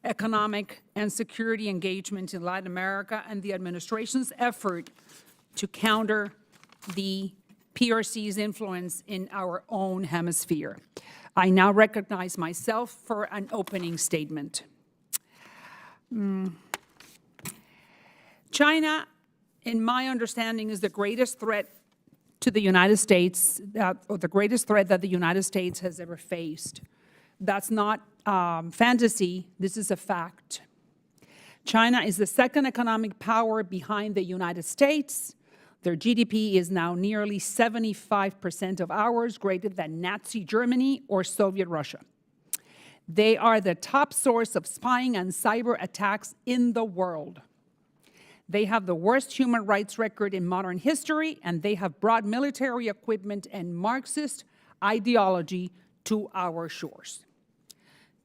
economic and security engagement in Latin America, and the administration's effort to counter the PRC's influence in our own hemisphere. I now recognize myself for an opening statement. China, in my understanding, is the greatest threat to the United States, or the greatest threat that the United States has ever faced. That's not fantasy, this is a fact. China is the second economic power behind the United States. Their GDP is now nearly 75% of ours, greater than Nazi Germany or Soviet Russia. They are the top source of spying and cyber attacks in the world. They have the worst human rights record in modern history, and they have brought military equipment and Marxist ideology to our shores.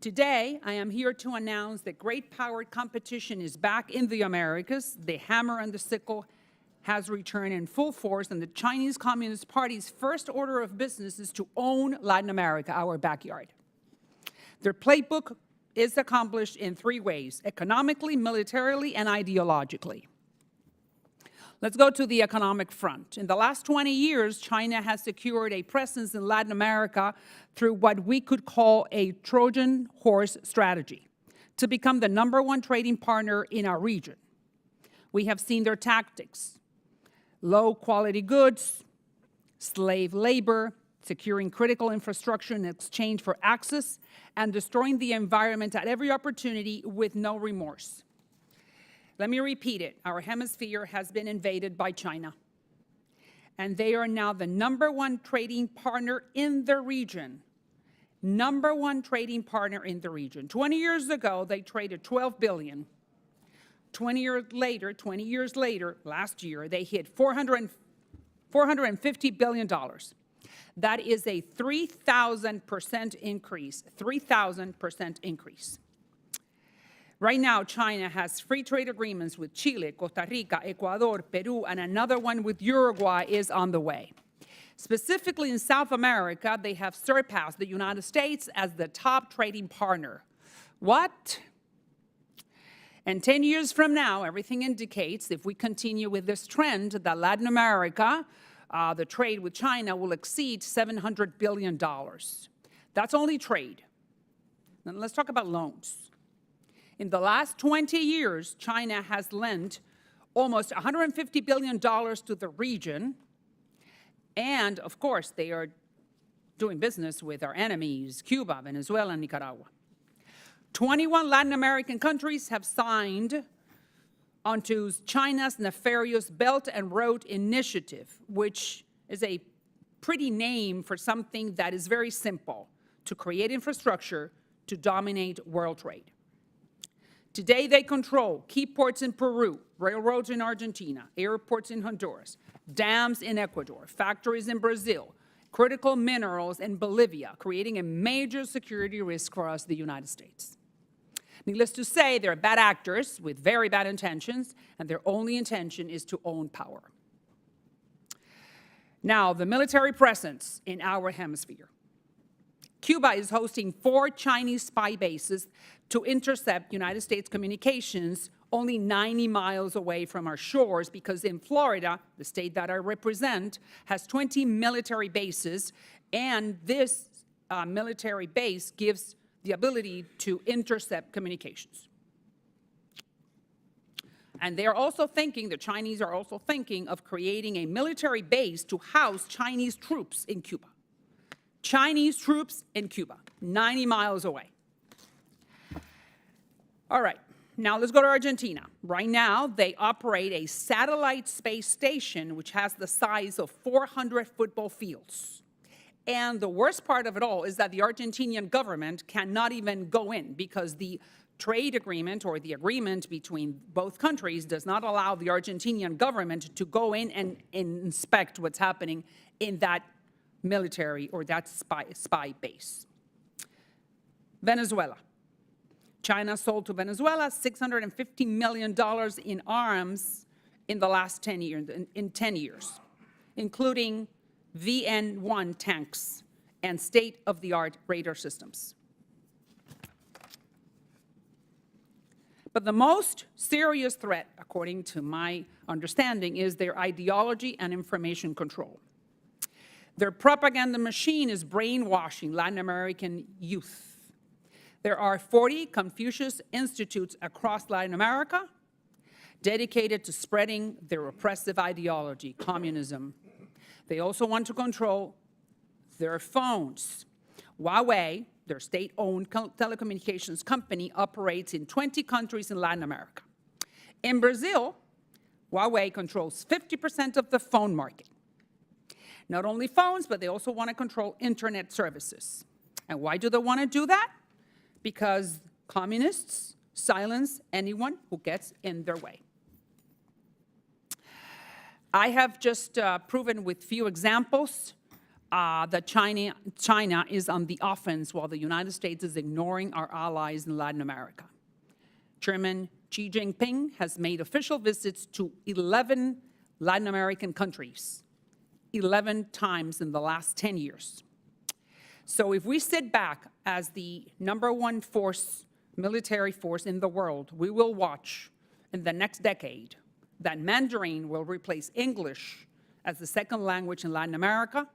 Today, I am here to announce that great-powered competition is back in the Americas. The hammer and the sickle has returned in full force, and the Chinese Communist Party's first order of business is to own Latin America, our backyard. Their playbook is accomplished in three ways: economically, militarily, and ideologically. Let's go to the economic front. In the last 20 years, China has secured a presence in Latin America through what we could call a Trojan horse strategy to become the #1 trading partner in our region. We have seen their tactics: low-quality goods, slave labor, securing critical infrastructure in exchange for access, and destroying the environment at every opportunity with no remorse. Let me repeat it. Our hemisphere has been invaded by China, and they are now the #1 trading partner in the region. #1 trading partner in the region. 20 years ago, they traded $12 billion. 20 years later, last year, they hit $450 billion. That is a 3,000% increase, 3,000% increase. Right now, China has free trade agreements with Chile, Costa Rica, Ecuador, Peru, and another one with Uruguay is on the way. Specifically in South America, they have surpassed the United States as the top trading partner. What? And 10 years from now, everything indicates, if we continue with this trend, that Latin America, the trade with China will exceed $700 billion. That's only trade. Now let's talk about loans. In the last 20 years, China has lent almost $150 billion to the region. And, of course, they are doing business with our enemies, Cuba, Venezuela, and Nicaragua. 21 Latin American countries have signed onto China's nefarious Belt and Road Initiative, which is a pretty name for something that is very simple: to create infrastructure to dominate world trade. Today, they control key ports in Peru, railroads in Argentina, airports in Honduras, dams in Ecuador, factories in Brazil, critical minerals in Bolivia, creating a major security risk for us, the United States. Needless to say, they're bad actors with very bad intentions, and their only intention is to own power. Now, the military presence in our hemisphere. Cuba is hosting 4 Chinese spy bases to intercept United States communications only 90 miles away from our shores, because in Florida, the state that I represent, has 20 military bases, and this military base gives the ability to intercept communications. And they're also thinking, the Chinese are also thinking of creating a military base to house Chinese troops in Cuba. Chinese troops in Cuba, 90 miles away. All right, now let's go to Argentina. Right now, they operate a satellite space station which has the size of 400 football fields. And the worst part of it all is that the Argentinian government cannot even go in, because the trade agreement, or the agreement between both countries, does not allow the Argentinian government to go in and inspect what's happening in that military or that spy base. Venezuela. China sold to Venezuela $650 million in arms in the last 10 years, including VN-1 tanks and state-of-the-art radar systems. But the most serious threat, according to my understanding, is their ideology and information control. Their propaganda machine is brainwashing Latin American youth. There are 40 Confucius Institutes across Latin America dedicated to spreading their oppressive ideology, communism. They also want to control their phones. Huawei, their state-owned telecommunications company, operates in 20 countries in Latin America. In Brazil, Huawei controls 50% of the phone market. Not only phones, but they also want to control internet services. And why do they want to do that? Because communists silence anyone who gets in their way. I have just proven with few examples that China is on the offense while the United States is ignoring our allies in Latin America. Chairman Xi Jinping has made official visits to 11 Latin American countries, 11 times in the last 10 years. So if we sit back as the #1 force, military force in the world, we will watch in the next decade that Mandarin will replace English as the second language in Latin America.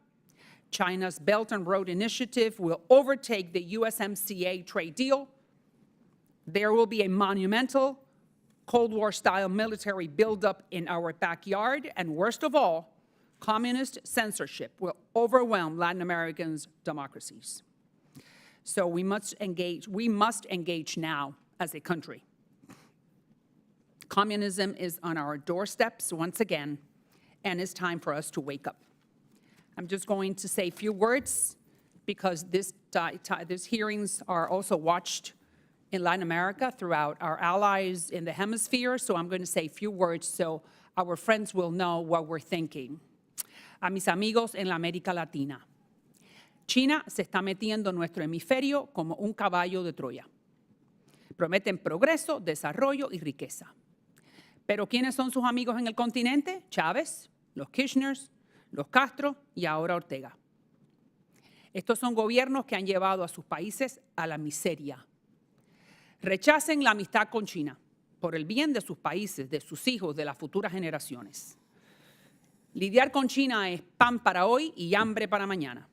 China's Belt and Road Initiative will overtake the USMCA trade deal. There will be a monumental Cold War-style military buildup in our backyard, and worst of all, communist censorship will overwhelm Latin Americans' democracies. So we must engage now as a country. Communism is on our doorsteps once again, and it's time for us to wake up. I'm just going to say a few words because these hearings are also watched in Latin America throughout our allies in the hemisphere, so I'm going to say a few words so our friends will know what we're thinking. A mis amigos en la América Latina, China se está metiendo en nuestro hemisferio como un caballo de Troya. Prometen progreso, desarrollo y riqueza. Pero ¿quiénes son sus amigos en el continente? Chávez, los Kirchners, los Castro y ahora Ortega. Estos son gobiernos que han llevado a sus países a la miseria. Rechacen la amistad con China por el bien de sus países, de sus hijos, de las futuras generaciones. Lidiar con China es pan para hoy y hambre para mañana,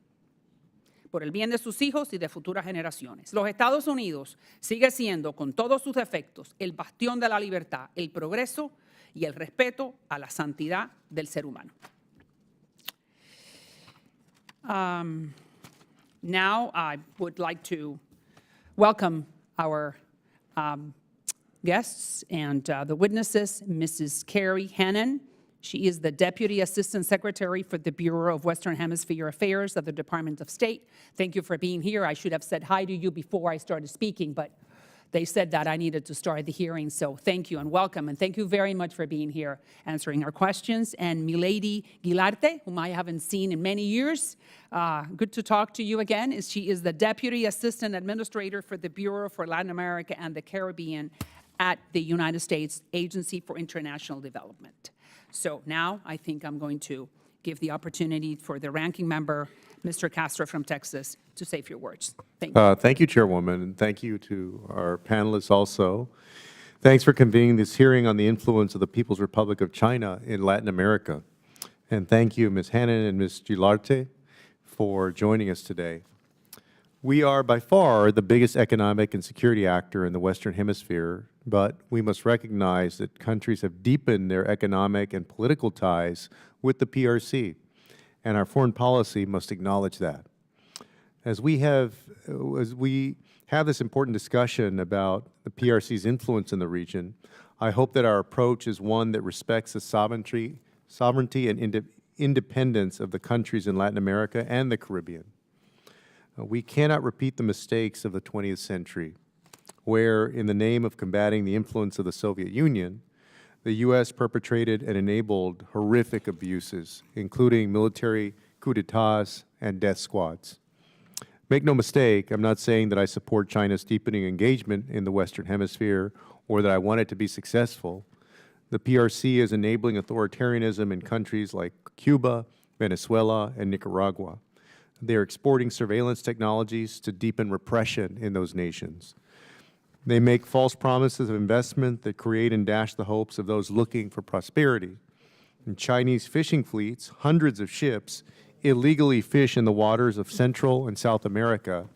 por el bien de sus hijos y de futuras generaciones. Los Estados Unidos sigue siendo, con todos sus defectos, el bastión de la libertad, el progreso y el respeto a la santidad del ser humano. Now I would like to welcome our guests and the witnesses, Mrs. Carrie Hannon. She is the Deputy Assistant Secretary for the Bureau of Western Hemisphere Affairs of the Department of State. Thank you for being here. I should have said hi to you before I started speaking, but they said that I needed to start the hearing, so thank you and welcome. And thank you very much for being here, answering our questions. And Milady Guilarte, whom I haven't seen in many years, good to talk to you again. She is the Deputy Assistant Administrator for the Bureau for Latin America and the Caribbean at the United States Agency for International Development. So now I think I'm going to give the opportunity for the ranking member, Mr. Castro from Texas, to say a few words. Thank you. Thank you, Chairwoman, and thank you to our panelists also. Thanks for convening this hearing on the influence of the People's Republic of China in Latin America. And thank you, Ms. Hannon and Ms. Gilarte, for joining us today. We are by far the biggest economic and security actor in the Western Hemisphere, but we must recognize that countries have deepened their economic and political ties with the PRC, and our foreign policy must acknowledge that. As we have this important discussion about the PRC's influence in the region, I hope that our approach is one that respects the sovereignty and independence of the countries in Latin America and the Caribbean. We cannot repeat the mistakes of the 20th century, where, in the name of combating the influence of the Soviet Union, the U.S. perpetrated and enabled horrific abuses, including military coups d'etats and death squads. Make no mistake, I'm not saying that I support China's deepening engagement in the Western Hemisphere or that I want it to be successful. The PRC is enabling authoritarianism in countries like Cuba, Venezuela, and Nicaragua. They are exporting surveillance technologies to deepen repression in those nations. They make false promises of investment that create and dash the hopes of those looking for prosperity. And Chinese fishing fleets, hundreds of ships, illegally fish in the waters of Central and South America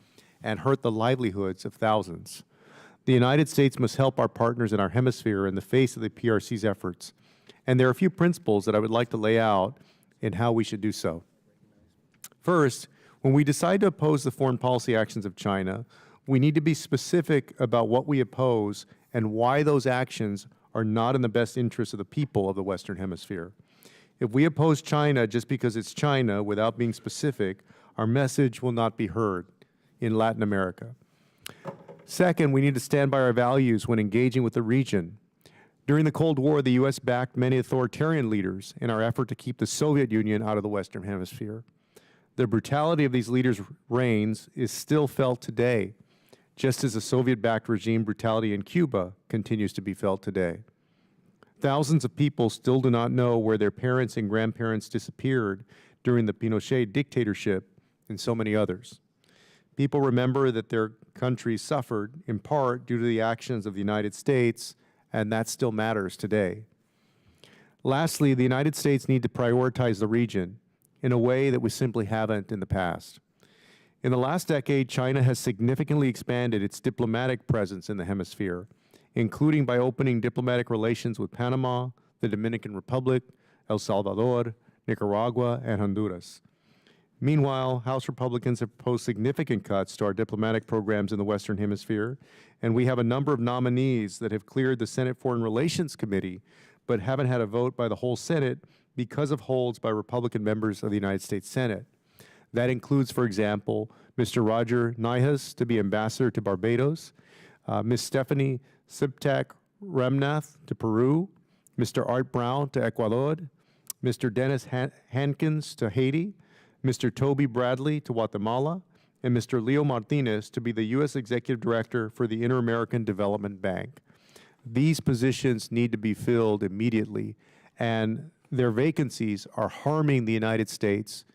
and hurt the livelihoods of thousands. The United States must help our partners in our hemisphere in the face of the PRC's efforts. And there are a few principles that I would like to lay out in how we should do so. First, when we decide to oppose the foreign policy actions of China, we need to be specific about what we oppose and why those actions are not in the best interest of the people of the Western Hemisphere. If we oppose China just because it's China without being specific, our message will not be heard in Latin America. Second, we need to stand by our values when engaging with the region. During the Cold War, the U.S. backed many authoritarian leaders in our effort to keep the Soviet Union out of the Western Hemisphere. The brutality of these leaders' reigns is still felt today, just as the Soviet-backed regime brutality in Cuba continues to be felt today. Thousands of people still do not know where their parents and grandparents disappeared during the Pinochet dictatorship and so many others. People remember that their countries suffered in part due to the actions of the United States, and that still matters today. Lastly, the United States need to prioritize the region in a way that we simply haven't in the past. In the last decade, China has significantly expanded its diplomatic presence in the hemisphere, including by opening diplomatic relations with Panama, the Dominican Republic, El Salvador, Nicaragua, and Honduras. Meanwhile, House Republicans have proposed significant cuts to our diplomatic programs in the Western Hemisphere, and we have a number of nominees that have cleared the Senate Foreign Relations Committee, but haven't had a vote by the whole Senate because of holds by Republican members of the United States Senate. That includes, for example, Mr. Roger Nihas to be ambassador to Barbados, Ms. Stephanie Siptak Ramnath to Peru, Mr. Art Brown to Ecuador, Mr. Dennis Hankins to Haiti, Mr. Toby Bradley to Guatemala, and Mr. Leo Martinez to be the U.S. Executive Director for the Inter-American Development Bank. These positions need to be filled immediately, and their vacancies are harming the United States,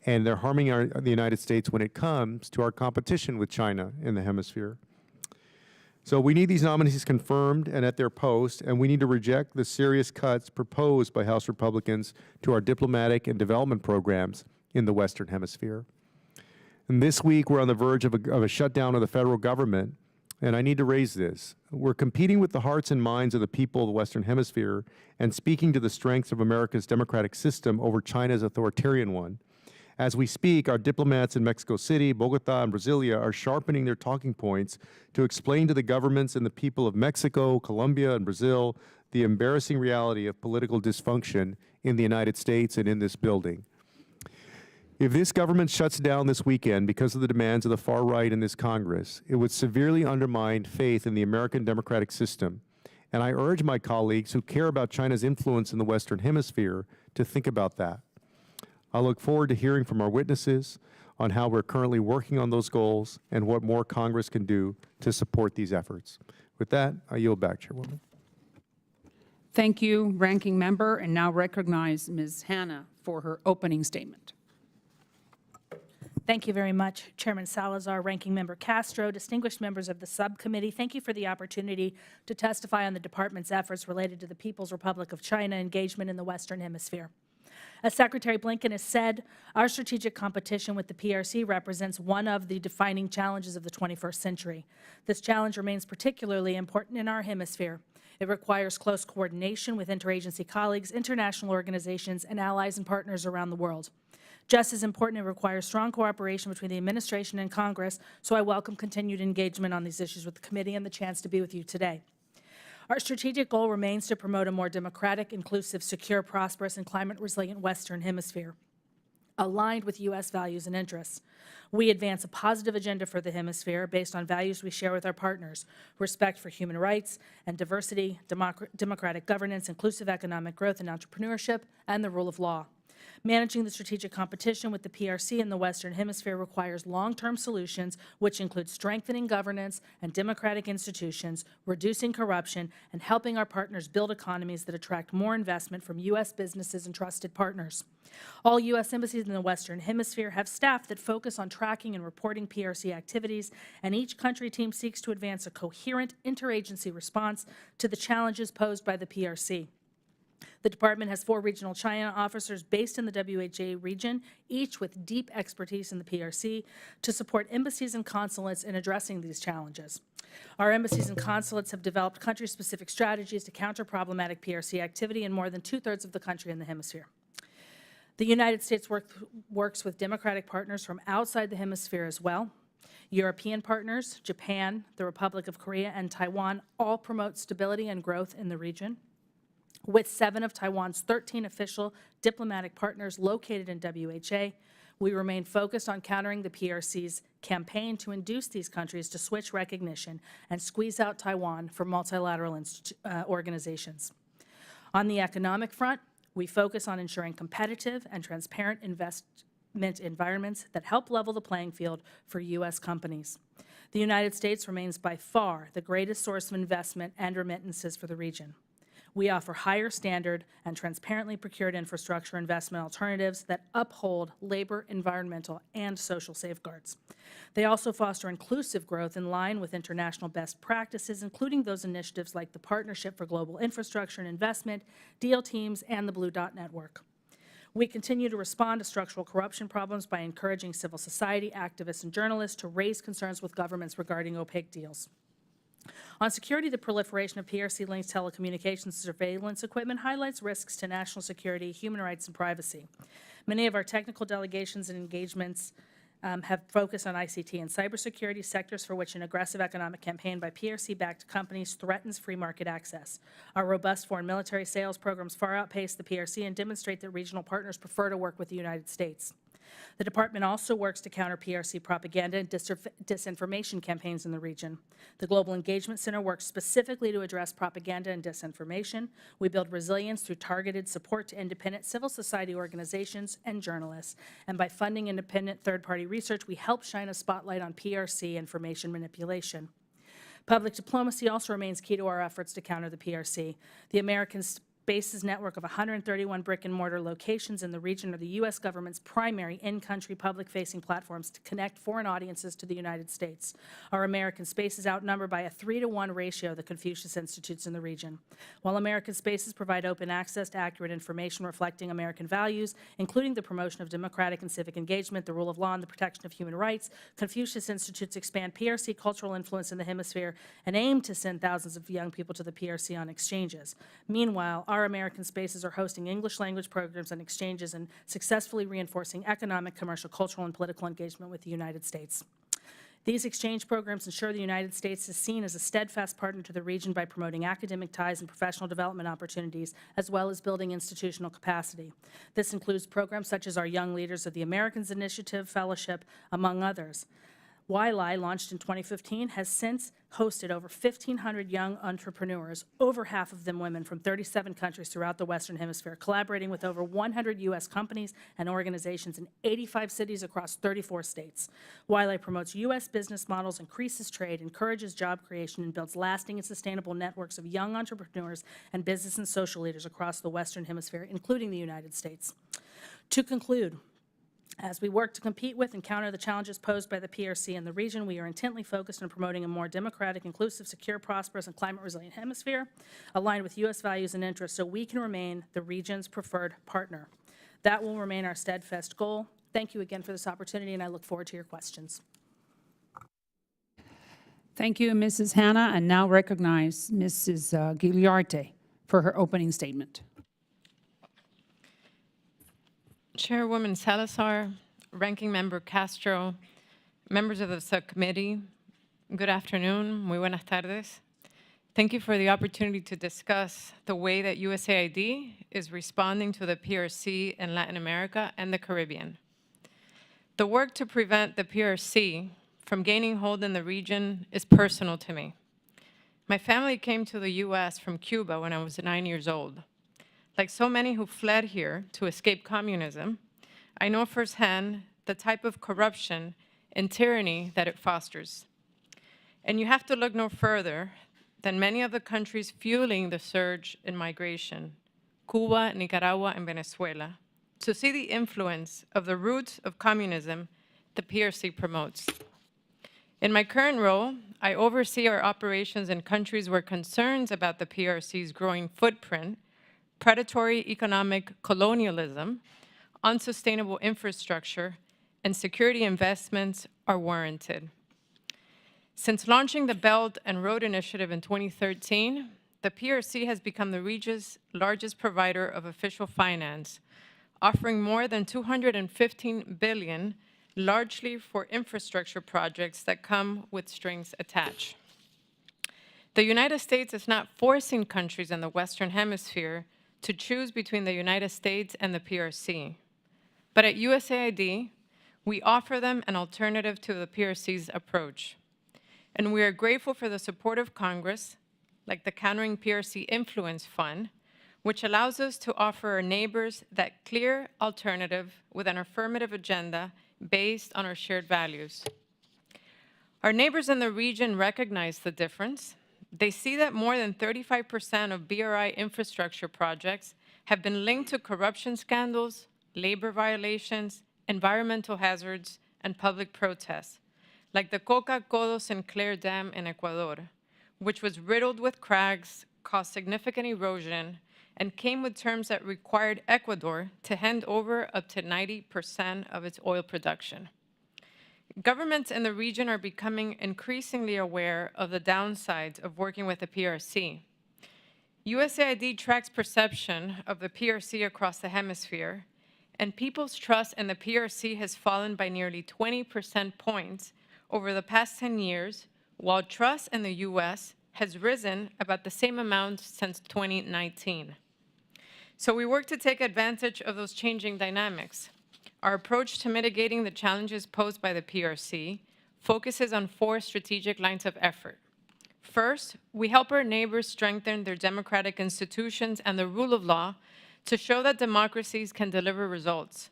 and they're harming the United States when it comes to our competition with China in the hemisphere. So we need these nominees confirmed and at their post, and we need to reject the serious cuts proposed by House Republicans to our diplomatic and development programs in the Western Hemisphere. And this week, we're on the verge of a shutdown of the federal government, and I need to raise this. We're competing with the hearts and minds of the people of the Western Hemisphere and speaking to the strengths of America's democratic system over China's authoritarian one. As we speak, our diplomats in Mexico City, Bogota, and Brasilia are sharpening their talking points to explain to the governments and the people of Mexico, Colombia, and Brazil the embarrassing reality of political dysfunction in the United States and in this building. If this government shuts down this weekend because of the demands of the far right in this Congress, it would severely undermine faith in the American democratic system. And I urge my colleagues who care about China's influence in the Western Hemisphere to think about that. I look forward to hearing from our witnesses on how we're currently working on those goals and what more Congress can do to support these efforts. With that, I yield back, Chairwoman. Thank you, Ranking Member, and now recognize Ms. Hanna for her opening statement. Thank you very much, Chairman Salazar, Ranking Member Castro, distinguished members of the subcommittee. Thank you for the opportunity to testify on the department's efforts related to the People's Republic of China engagement in the Western Hemisphere. As Secretary Blinken has said, our strategic competition with the PRC represents one of the defining challenges of the 21st century. This challenge remains particularly important in our hemisphere. It requires close coordination with interagency colleagues, international organizations, and allies and partners around the world. Just as important, it requires strong cooperation between the administration and Congress, so I welcome continued engagement on these issues with the committee and the chance to be with you today. Our strategic goal remains to promote a more democratic, inclusive, secure, prosperous, and climate-resilient Western Hemisphere, aligned with U.S. values and interests. We advance a positive agenda for the hemisphere based on values we share with our partners: respect for human rights and diversity, democratic governance, inclusive economic growth and entrepreneurship, and the rule of law. Managing the strategic competition with the PRC in the Western Hemisphere requires long-term solutions, which include strengthening governance and democratic institutions, reducing corruption, and helping our partners build economies that attract more investment from U.S. businesses and trusted partners. All U.S. embassies in the Western Hemisphere have staff that focus on tracking and reporting PRC activities, and each country team seeks to advance a coherent interagency response to the challenges posed by the PRC. The department has 4 regional China officers based in the WHA region, each with deep expertise in the PRC, to support embassies and consulates in addressing these challenges. Our embassies and consulates have developed country-specific strategies to counter problematic PRC activity in more than 2/3 of the country in the hemisphere. The United States works with democratic partners from outside the hemisphere as well. European partners, Japan, the Republic of Korea, and Taiwan all promote stability and growth in the region. With 7 of Taiwan's 13 official diplomatic partners located in WHA, we remain focused on countering the PRC's campaign to induce these countries to switch recognition and squeeze out Taiwan from multilateral organizations. On the economic front, we focus on ensuring competitive and transparent investment environments that help level the playing field for U.S. companies. The United States remains by far the greatest source of investment and remittances for the region. We offer higher standard and transparently procured infrastructure investment alternatives that uphold labor, environmental, and social safeguards. They also foster inclusive growth in line with international best practices, including those initiatives like the Partnership for Global Infrastructure and Investment, Deal Teams, and the Blue Dot Network. We continue to respond to structural corruption problems by encouraging civil society, activists, and journalists to raise concerns with governments regarding opaque deals. On security, the proliferation of PRC-linked telecommunications surveillance equipment highlights risks to national security, human rights, and privacy. Many of our technical delegations and engagements have focused on ICT and cybersecurity, sectors for which an aggressive economic campaign by PRC-backed companies threatens free market access. Our robust foreign military sales programs far outpace the PRC and demonstrate that regional partners prefer to work with the United States. The department also works to counter PRC propaganda and disinformation campaigns in the region. The Global Engagement Center works specifically to address propaganda and disinformation. We build resilience through targeted support to independent civil society organizations and journalists. And by funding independent third-party research, we help shine a spotlight on PRC information manipulation. Public diplomacy also remains key to our efforts to counter the PRC. The American Space's network of 131 brick-and-mortar locations in the region are the U.S. government's primary in-country public-facing platforms to connect foreign audiences to the United States. Our American Spaces outnumber by a 3-to-1 ratio the Confucius Institutes in the region. While American Spaces provide open access to accurate information reflecting American values, including the promotion of democratic and civic engagement, the rule of law, and the protection of human rights, Confucius Institutes expand PRC cultural influence in the hemisphere and aim to send thousands of young people to the PRC on exchanges. Meanwhile, our American Spaces are hosting English language programs and exchanges and successfully reinforcing economic, commercial, cultural, and political engagement with the United States. These exchange programs ensure the United States is seen as a steadfast partner to the region by promoting academic ties and professional development opportunities, as well as building institutional capacity. This includes programs such as our Young Leaders of the Americans Initiative Fellowship, among others. YLI, launched in 2015, has since hosted over 1,500 young entrepreneurs, over half of them women, from 37 countries throughout the Western Hemisphere, collaborating with over 100 U.S. companies and organizations in 85 cities across 34 states. YLI promotes U.S. business models, increases trade, encourages job creation, and builds lasting and sustainable networks of young entrepreneurs and business and social leaders across the Western Hemisphere, including the United States. To conclude, as we work to compete with and counter the challenges posed by the PRC in the region, we are intently focused on promoting a more democratic, inclusive, secure, prosperous, and climate-resilient hemisphere, aligned with U.S. values and interests, so we can remain the region's preferred partner. That will remain our steadfast goal. Thank you again for this opportunity, and I look forward to your questions. Thank you, Mrs. Hanna, and now recognize Mrs. Guiliarte for her opening statement. Chairwoman Salazar, Ranking Member Castro, members of the subcommittee, good afternoon, muy buenas tardes. Thank you for the opportunity to discuss the way that USAID is responding to the PRC in Latin America and the Caribbean. The work to prevent the PRC from gaining hold in the region is personal to me. My family came to the U.S. from Cuba when I was 9 years old. Like so many who fled here to escape communism, I know firsthand the type of corruption and tyranny that it fosters. And you have to look no further than many of the countries fueling the surge in migration, Cuba, Nicaragua, and Venezuela, to see the influence of the roots of communism the PRC promotes. In my current role, I oversee our operations in countries where concerns about the PRC's growing footprint, predatory economic colonialism, unsustainable infrastructure, and security investments are warranted. Since launching the Belt and Road Initiative in 2013, the PRC has become the region's largest provider of official finance, offering more than $215 billion, largely for infrastructure projects that come with strings attached. The United States is not forcing countries in the Western Hemisphere to choose between the United States and the PRC. But at USAID, we offer them an alternative to the PRC's approach. And we are grateful for the support of Congress, like the Countering PRC Influence Fund, which allows us to offer our neighbors that clear alternative with an affirmative agenda based on our shared values. Our neighbors in the region recognize the difference. They see that more than 35% of BRI infrastructure projects have been linked to corruption scandals, labor violations, environmental hazards, and public protests, like the Coca-Cola Sinclair Dam in Ecuador, which was riddled with cracks, caused significant erosion, and came with terms that required Ecuador to hand over up to 90% of its oil production. Governments in the region are becoming increasingly aware of the downsides of working with the PRC. USAID tracks perception of the PRC across the hemisphere, and people's trust in the PRC has fallen by nearly 20% points over the past 10 years, while trust in the US has risen about the same amount since 2019. So we work to take advantage of those changing dynamics. Our approach to mitigating the challenges posed by the PRC focuses on 4 strategic lines of effort. First, we help our neighbors strengthen their democratic institutions and the rule of law to show that democracies can deliver results.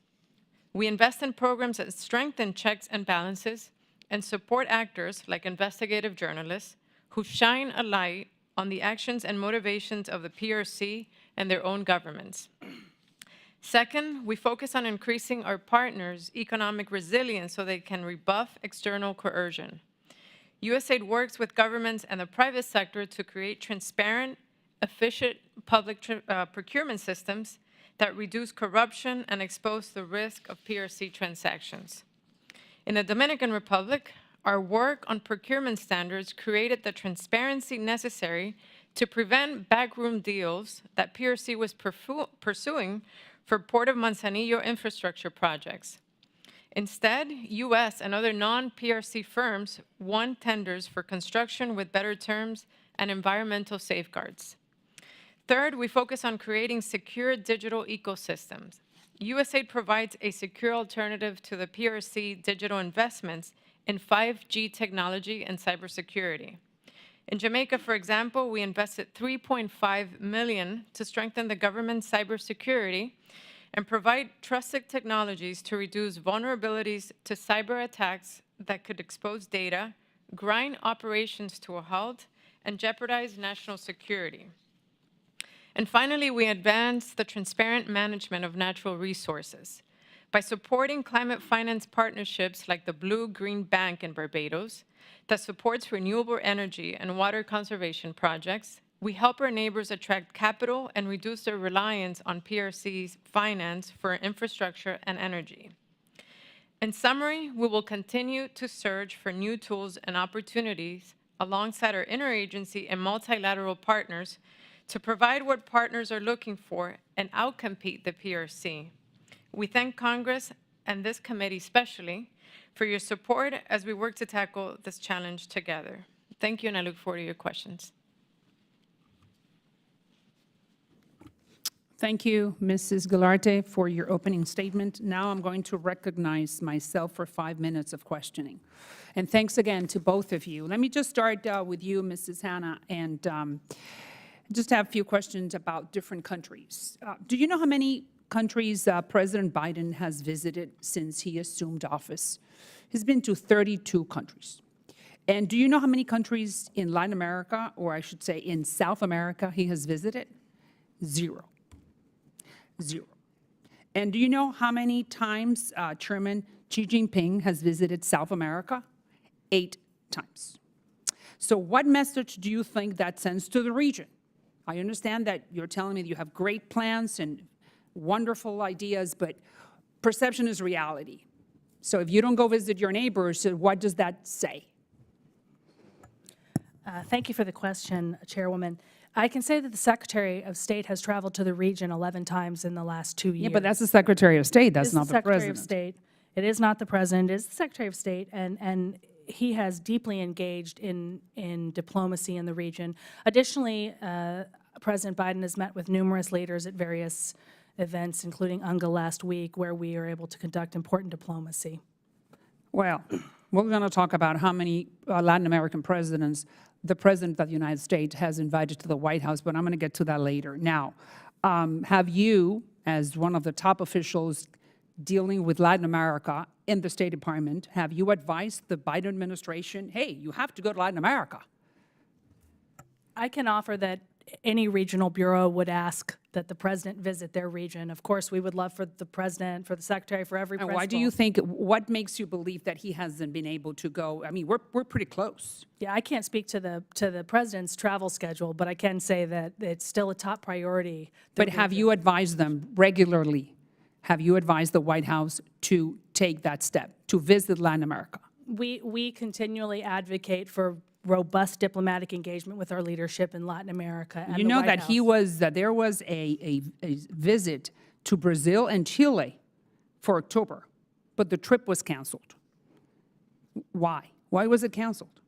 We invest in programs that strengthen checks and balances and support actors like investigative journalists who shine a light on the actions and motivations of the PRC and their own governments. Second, we focus on increasing our partners' economic resilience so they can rebuff external coercion. USAID works with governments and the private sector to create transparent, efficient public procurement systems that reduce corruption and expose the risk of PRC transactions. In the Dominican Republic, our work on procurement standards created the transparency necessary to prevent backroom deals that PRC was pursuing for Port of Manzanillo infrastructure projects. Instead, US and other non-PRC firms won tenders for construction with better terms and environmental safeguards. Third, we focus on creating secure digital ecosystems. USAID provides a secure alternative to the PRC digital investments in 5G technology and cybersecurity. In Jamaica, for example, we invested $3.5 million to strengthen the government's cybersecurity and provide trusted technologies to reduce vulnerabilities to cyber attacks that could expose data, grind operations to a halt, and jeopardize national security. And finally, we advance the transparent management of natural resources. By supporting climate finance partnerships like the Blue-Green Bank in Barbados that supports renewable energy and water conservation projects, we help our neighbors attract capital and reduce their reliance on PRC's finance for infrastructure and energy. In summary, we will continue to search for new tools and opportunities alongside our interagency and multilateral partners to provide what partners are looking for and outcompete the PRC. We thank Congress and this committee especially for your support as we work to tackle this challenge together. Thank you, and I look forward to your questions. Thank you, Mrs. Gularte, for your opening statement. Now I'm going to recognize myself for 5 minutes of questioning. And thanks again to both of you. Let me just start with you, Mrs. Hanna. And Just have a few questions about different countries. Do you know how many countries President Biden has visited since he assumed office? He's been to 32 countries. And do you know how many countries in Latin America, or I should say in South America, he has visited? Zero. Zero. And do you know how many times Chairman Xi Jinping has visited South America? 8 times. So what message do you think that sends to the region? I understand that you're telling me that you have great plans and wonderful ideas, but perception is reality. So if you don't go visit your neighbors, what does that say? Thank you for the question, Chairwoman. I can say that the Secretary of State has traveled to the region 11 times in the last 2 years. Yeah, but that's the Secretary of State, that's It's not the Secretary President. of State. It is not the President, it is the Secretary of State, and he has deeply engaged in diplomacy in the region. Additionally, President Biden has met with numerous leaders at various events, including UNGA last week, where we are able to conduct important diplomacy. Well, we're going to talk about how many Latin American presidents the President of the United States has invited to the White House, but I'm going to get to that later. Now, have you, as one of the top officials dealing with Latin America in the State Department, have you advised the Biden administration, hey, you have to go to Latin America? I can offer that any regional bureau would ask that the president visit their region. Of course, we would love for the president, for the secretary, for every And principal. why do you think, what makes you believe that he hasn't been able to go? I mean, we're pretty close. Yeah, I can't speak to the president's travel schedule, but I can say that it's still a top priority. But have you advised them regularly? Have you advised the White House to take that step, to visit Latin America? We continually advocate for robust diplomatic engagement with our leadership in Latin America and You the know White that House. there was a visit to Brazil and Chile for October, but the trip was canceled. Why? Why was it canceled?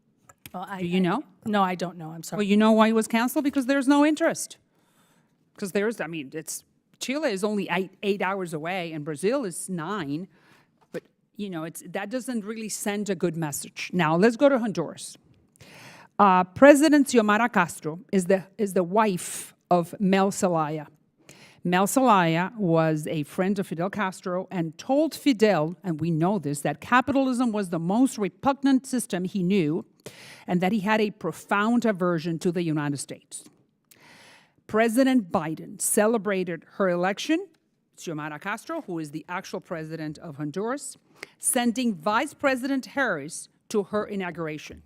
Well, Do you know? No, I don't know. I'm Well, sorry. you know why it was canceled? Because there's no interest. Because I mean, Chile is only 8 hours away and Brazil is 9, but you know, that doesn't really send a good message. Now, let's go to Honduras. President Xiomara Castro is the wife of Mel Zelaya. Mel Zelaya was a friend of Fidel Castro and told Fidel, and we know this, that capitalism was the most repugnant system he knew and that he had a profound aversion to the United States. President Biden celebrated her election, Xiomara Castro, who is the actual president of Honduras, sending Vice President Harris to her inauguration.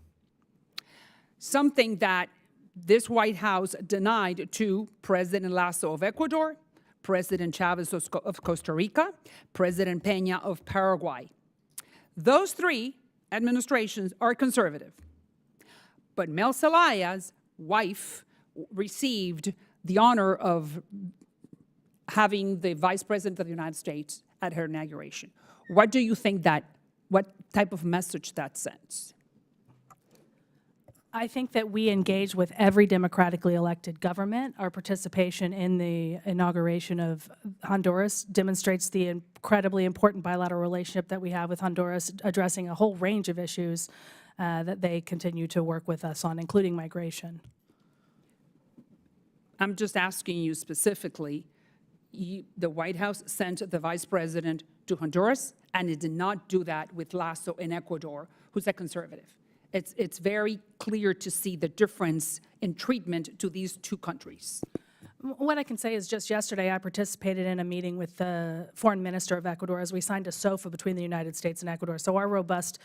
Something that this White House denied to President Lasso of Ecuador, President Chavez of Costa Rica, President Peña of Paraguay. Those 3 administrations are conservative. But Mel Zelaya's wife received the honor of having the Vice President of the United States at her inauguration. What do you think what type of message that sends? I think that we engage with every democratically elected government. Our participation in the inauguration of Honduras demonstrates the incredibly important bilateral relationship that we have with Honduras, addressing a whole range of issues that they continue to work with us on, including migration. I'm just asking you specifically, the White House sent the Vice President to Honduras, and it did not do that with Lasso in Ecuador, who's a conservative. It's very clear to see the difference in treatment to these 2 countries. What I can say is just yesterday I participated in a meeting with the foreign minister of Ecuador as we signed a SOFA between the United States and Ecuador. So our robust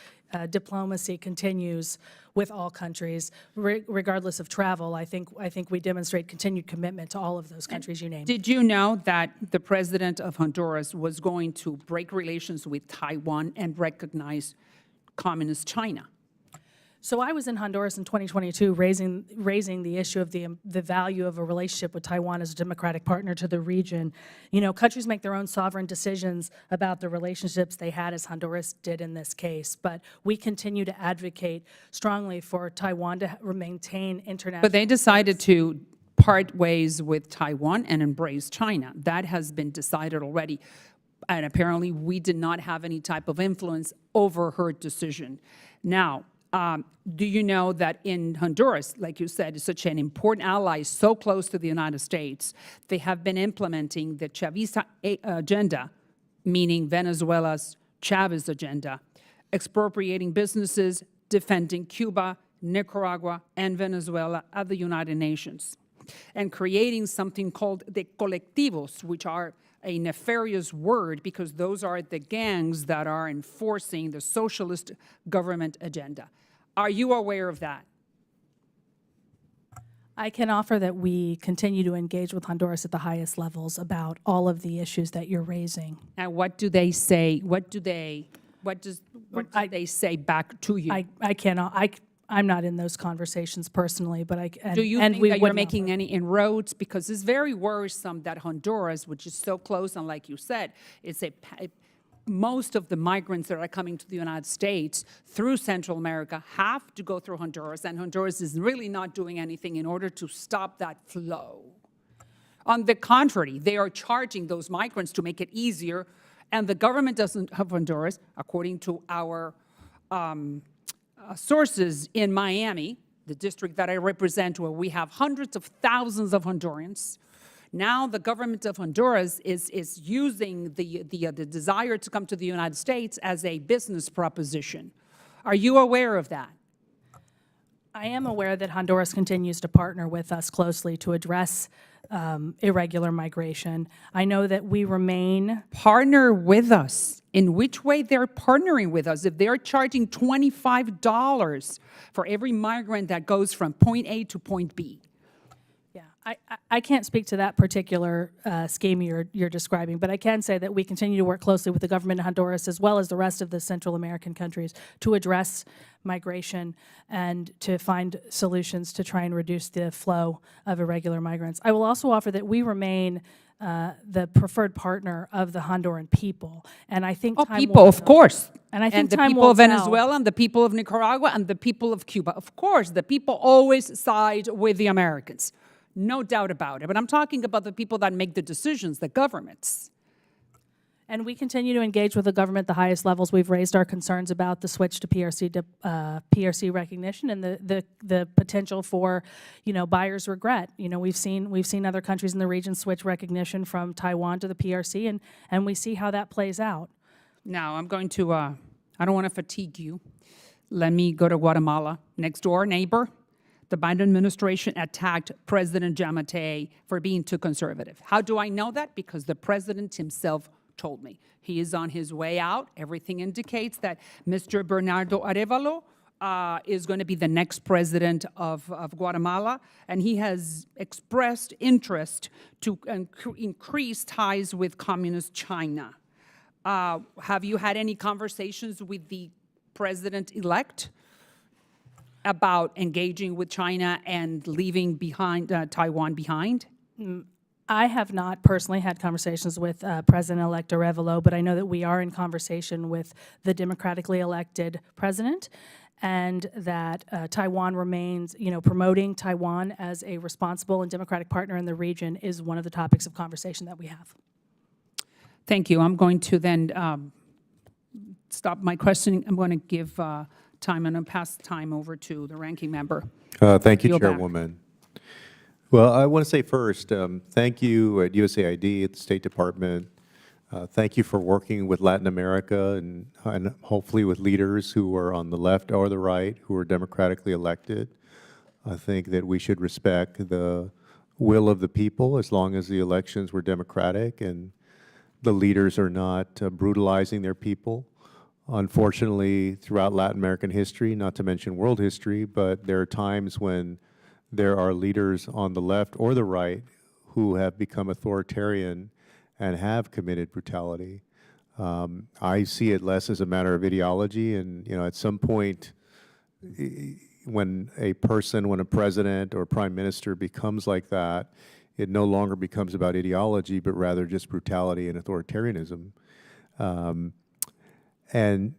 diplomacy continues with all countries. Regardless of travel, I think we demonstrate continued commitment to all of those countries you named. Did you know that the president of Honduras was going to break relations with Taiwan and recognize Communist China? So I was in Honduras in 2022 raising the issue of the value of a relationship with Taiwan as a democratic partner to the region. You know, countries make their own sovereign decisions about the relationships they had, as Honduras did in this case. But we continue to advocate strongly for Taiwan to maintain international. But they decided to part ways with Taiwan and embrace China. That has been decided already. And apparently we did not have any type of influence over her decision. Now, Do you know that in Honduras, like you said, is such an important ally, so close to the United States, they have been implementing the Chavista agenda, meaning Venezuela's Chavez agenda, expropriating businesses, defending Cuba, Nicaragua, and Venezuela at the United Nations, and creating something called the colectivos, which are a nefarious word because those are the gangs that are enforcing the socialist government agenda. Are you aware of that? I can offer that we continue to engage with Honduras at the highest levels about all of the issues that you're raising. And what do they say? What do they say back to you? I cannot, I'm not in those conversations personally, but Do you think that you're making any inroads? Because it's very worrisome that Honduras, which is so close, and like you said, most of the migrants that are coming to the United States through Central America have to go through Honduras, and Honduras is really not doing anything in order to stop that flow. On the contrary, they are charging those migrants to make it easier, and the government doesn't have Honduras, according to our sources in Miami, the district that I represent, where we have hundreds of thousands of Hondurans. Now the government of Honduras is using the desire to come to the United States as a business proposition. Are you aware of that? I am aware that Honduras continues to partner with us closely to address irregular migration. I know that we remain... Partner with us. In which way they're partnering with us? If they're charging $25 for every migrant that goes from point A to point B. Yeah, I can't speak to that particular scheme you're describing, but I can say that we continue to work closely with the government of Honduras as well as the rest of the Central American countries to address migration and to find solutions to try and reduce the flow of irregular migrants. I will also offer that we remain the preferred partner of the Honduran people, and I think time people, will of tell. course. And I think the time people will of tell. Venezuela, and the people of Nicaragua, and the people of Cuba. Of course, the people always side with the Americans. No doubt about it. But I'm talking about the people that make the decisions, the governments. And we continue to engage with the government at the highest levels. We've raised our concerns about the switch to PRC recognition and the potential for, buyer's regret. We've seen other countries in the region switch recognition from Taiwan to the PRC, and we see how that plays out. Now, I'm going to, I don't want to fatigue you. Let me go to Guatemala, next door neighbor. The Biden administration attacked President Giammattei for being too conservative. How do I know that? Because the president himself told me. He is on his way out. Everything indicates that Mr. Bernardo Arevalo is going to be the next president of Guatemala, and he has expressed interest to increase ties with communist China. Have you had any conversations with the president-elect about engaging with China and leaving Taiwan behind? I have not personally had conversations with President-elect Arevalo, but I know that we are in conversation with the democratically elected president, and that Taiwan remains, promoting Taiwan as a responsible and democratic partner in the region is one of the topics of conversation that we have. Thank you. I'm going to then stop my questioning. I'm going to give time, and I'll pass the time over to the ranking member. Thank you, Yield back. Chairwoman. Well, I want to say first, thank you at USAID, at the State Department. Thank you for working with Latin America and hopefully with leaders who are on the left or the right, who are democratically elected. I think that we should respect the will of the people as long as the elections were democratic and the leaders are not brutalizing their people. Unfortunately, throughout Latin American history, not to mention world history, but there are times when there are leaders on the left or the right who have become authoritarian and have committed brutality. I see it less as a matter of ideology, and at some point, when a president or prime minister becomes like that, it no longer becomes about ideology, but rather just brutality and authoritarianism. And,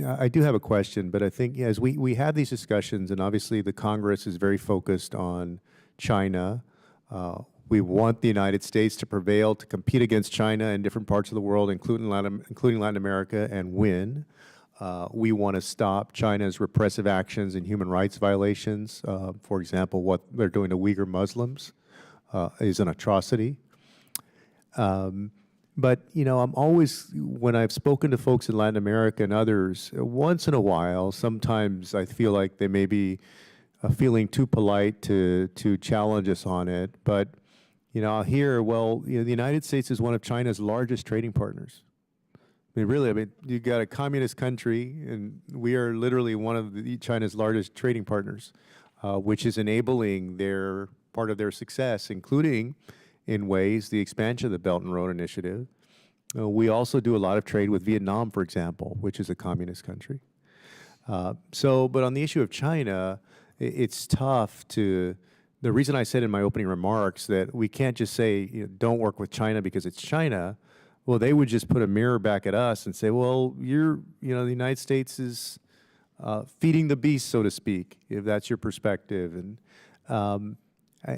I do have a question, but I think as we have these discussions, and obviously the Congress is very focused on China. We want the United States to prevail, to compete against China in different parts of the world, including Latin America, and win. We want to stop China's repressive actions and human rights violations. For example, what they're doing to Uyghur Muslims is an atrocity. But, you know, I'm always, when I've spoken to folks in Latin America and others, once in a while, sometimes I feel like they may be feeling too polite to challenge us on it. But, you know, I'll hear, well, you know, the United States is one of China's largest trading partners. I mean, really, I mean, you got a communist country, and we are literally one of China's largest trading partners, which is enabling their part of their success, including, in ways, the expansion of the Belt and Road Initiative. We also do a lot of trade with Vietnam, for example, which is a communist country. But on the issue of China, it's tough to. The reason I said in my opening remarks that we can't just say, you know, don't work with China because it's China. Well, they would just put a mirror back at us and say, well, you know, the United States is feeding the beast, so to speak, if that's your perspective. And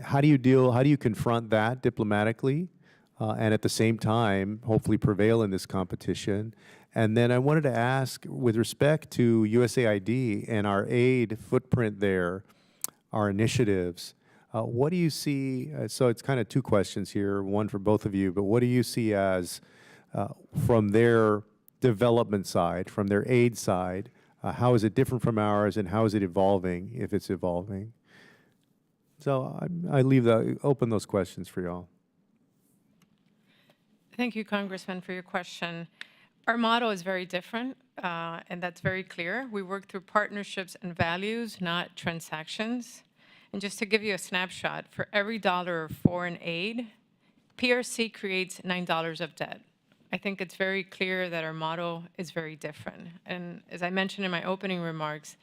how do you confront that diplomatically and at the same time, hopefully prevail in this competition? And then I wanted to ask, with respect to USAID and our aid footprint there, our initiatives, what do you see? So it's kind of two questions here, one for both of you, but what do you see as, from their development side, from their aid side, how is it different from ours, and how is it evolving, if it's evolving? So I leave open those questions for y'all. Thank you, Congressman, for your question. Our model is very different, and that's very clear. We work through partnerships and values, not transactions. And just to give you a snapshot, for every dollar of foreign aid, PRC creates $9 of debt. I think it's very clear that our model is very different. And as I mentioned in my opening remarks,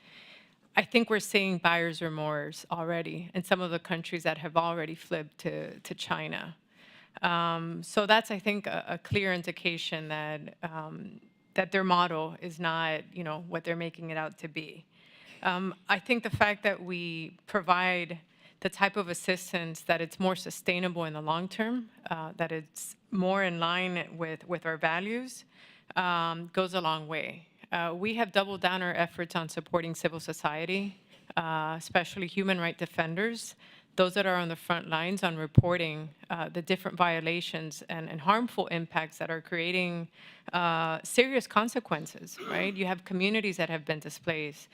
I think we're seeing buyer's remorse already in some of the countries that have already flipped to China. So that's, I think, a clear indication that that their model is not, you know, what they're making it out to be. I think the fact that we provide the type of assistance that it's more sustainable in the long term, that it's more in line with our values, goes a long way. We have doubled down our efforts on supporting civil society, especially human rights defenders, those that are on the front lines on reporting the different violations and harmful impacts that are creating serious consequences, right? You have communities that have been displaced.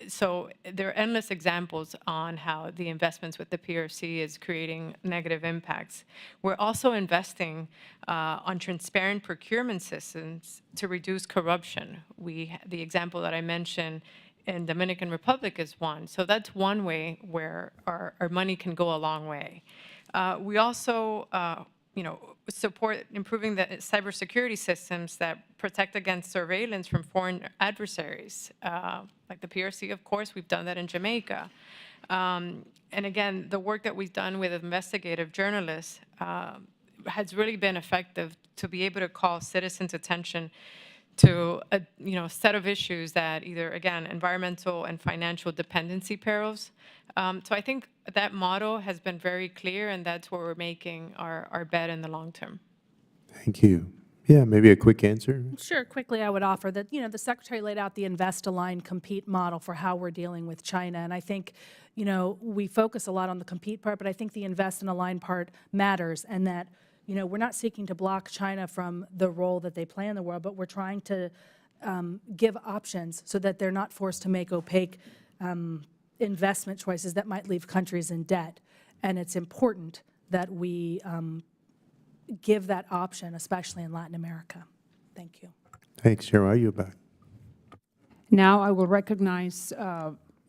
So there are endless examples on how the investments with the PRC is creating negative impacts. We're also investing on transparent procurement systems to reduce corruption. The example that I mentioned in Dominican Republic is one. So that's one way where our money can go a long way. We also, you know, support improving the cybersecurity systems that protect against surveillance from foreign adversaries, like the PRC, of course. We've done that in Jamaica. And again, the work that we've done with investigative journalists has really been effective to be able to call citizens' attention to a set of issues that either, again, environmental and financial dependency perils. So I think that model has been very clear, and that's where we're making our bet in the long term. Thank you. Yeah, maybe a quick answer. Sure. Quickly, I would offer that, the Secretary laid out the invest, align, compete model for how we're dealing with China. And I think, we focus a lot on the compete part, but I think the invest and align part matters, and that, we're not seeking to block China from the role that they play in the world, but we're trying to give options so that they're not forced to make opaque investment choices that might leave countries in debt. And it's important that we give that option, especially in Latin America. Thank you. Thanks, Chair. You back. Now I will recognize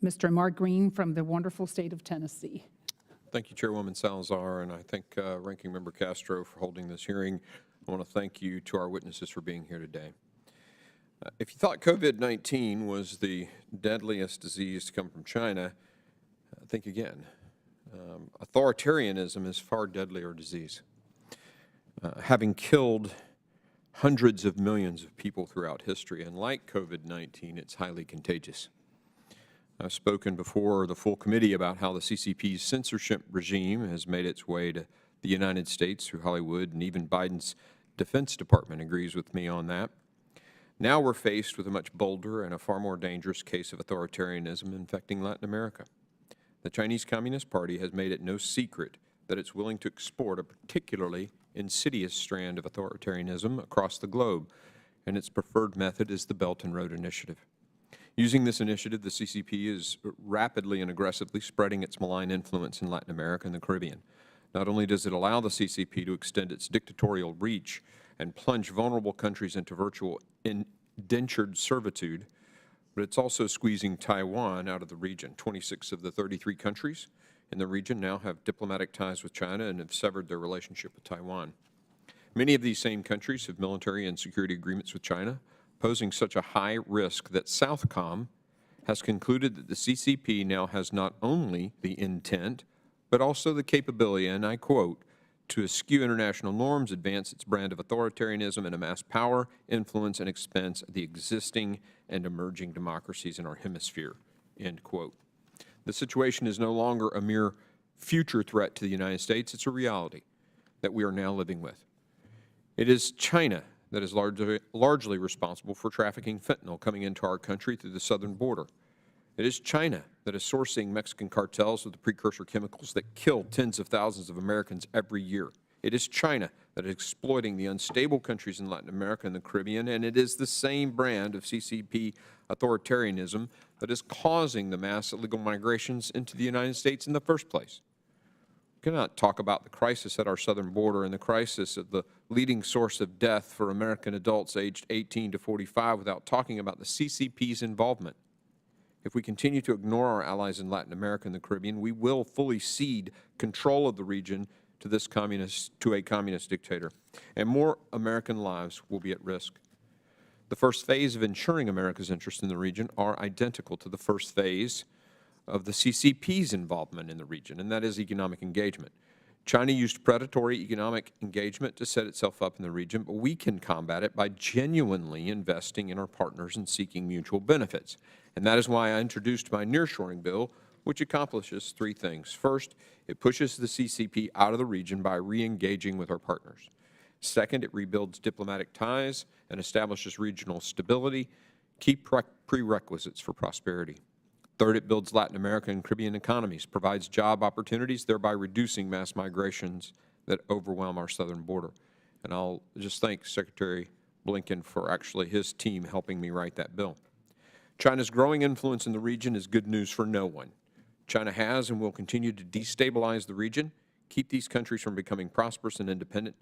Mr. Mark Green from the wonderful state of Tennessee. Thank you, Chairwoman Salazar, and I thank Ranking Member Castro for holding this hearing. I want to thank you to our witnesses for being here today. If you thought COVID-19 was the deadliest disease to come from China, think again. Authoritarianism is far deadlier disease. Having killed hundreds of millions of people throughout history, and like COVID-19, it's highly contagious. I've spoken before the full committee about how the CCP's censorship regime has made its way to the United States through Hollywood, and even Biden's Defense Department agrees with me on that. Now we're faced with a much bolder and a far more dangerous case of authoritarianism infecting Latin America. The Chinese Communist Party has made it no secret that it's willing to export a particularly insidious strand of authoritarianism across the globe, and its preferred method is the Belt and Road Initiative. Using this initiative, the CCP is rapidly and aggressively spreading its malign influence in Latin America and the Caribbean. Not only does it allow the CCP to extend its dictatorial reach and plunge vulnerable countries into virtual indentured servitude, but it's also squeezing Taiwan out of the region. 26 of the 33 countries in the region now have diplomatic ties with China and have severed their relationship with Taiwan. Many of these same countries have military and security agreements with China, posing such a high risk that Southcom has concluded that the CCP now has not only the intent, but also the capability, and I quote, to eschew international norms, advance its brand of authoritarianism, and amass power, influence, and expense of the existing and emerging democracies in our hemisphere, end quote. The situation is no longer a mere future threat to the United States. It's a reality that we are now living with. It is China that is largely responsible for trafficking fentanyl coming into our country through the southern border. It is China that is sourcing Mexican cartels with the precursor chemicals that kill tens of thousands of Americans every year. It is China that is exploiting the unstable countries in Latin America and the Caribbean, and it is the same brand of CCP authoritarianism that is causing the mass illegal migrations into the United States in the first place. We cannot talk about the crisis at our southern border and the crisis of the leading source of death for American adults aged 18 to 45 without talking about the CCP's involvement. If we continue to ignore our allies in Latin America and the Caribbean, we will fully cede control of the region to a communist dictator, and more American lives will be at risk. The first phase of ensuring America's interests in the region are identical to the first phase of the CCP's involvement in the region, and that is economic engagement. China used predatory economic engagement to set itself up in the region, but we can combat it by genuinely investing in our partners and seeking mutual benefits. And that is why I introduced my nearshoring bill, which accomplishes three things. First, it pushes the CCP out of the region by re-engaging with our partners. Second, it rebuilds diplomatic ties and establishes regional stability, key prerequisites for prosperity. Third, it builds Latin American and Caribbean economies, provides job opportunities, thereby reducing mass migrations that overwhelm our southern border. And I'll just thank Secretary Blinken for actually his team helping me write that bill. China's growing influence in the region is good news for no one. China has and will continue to destabilize the region, keep these countries from becoming prosperous and independent,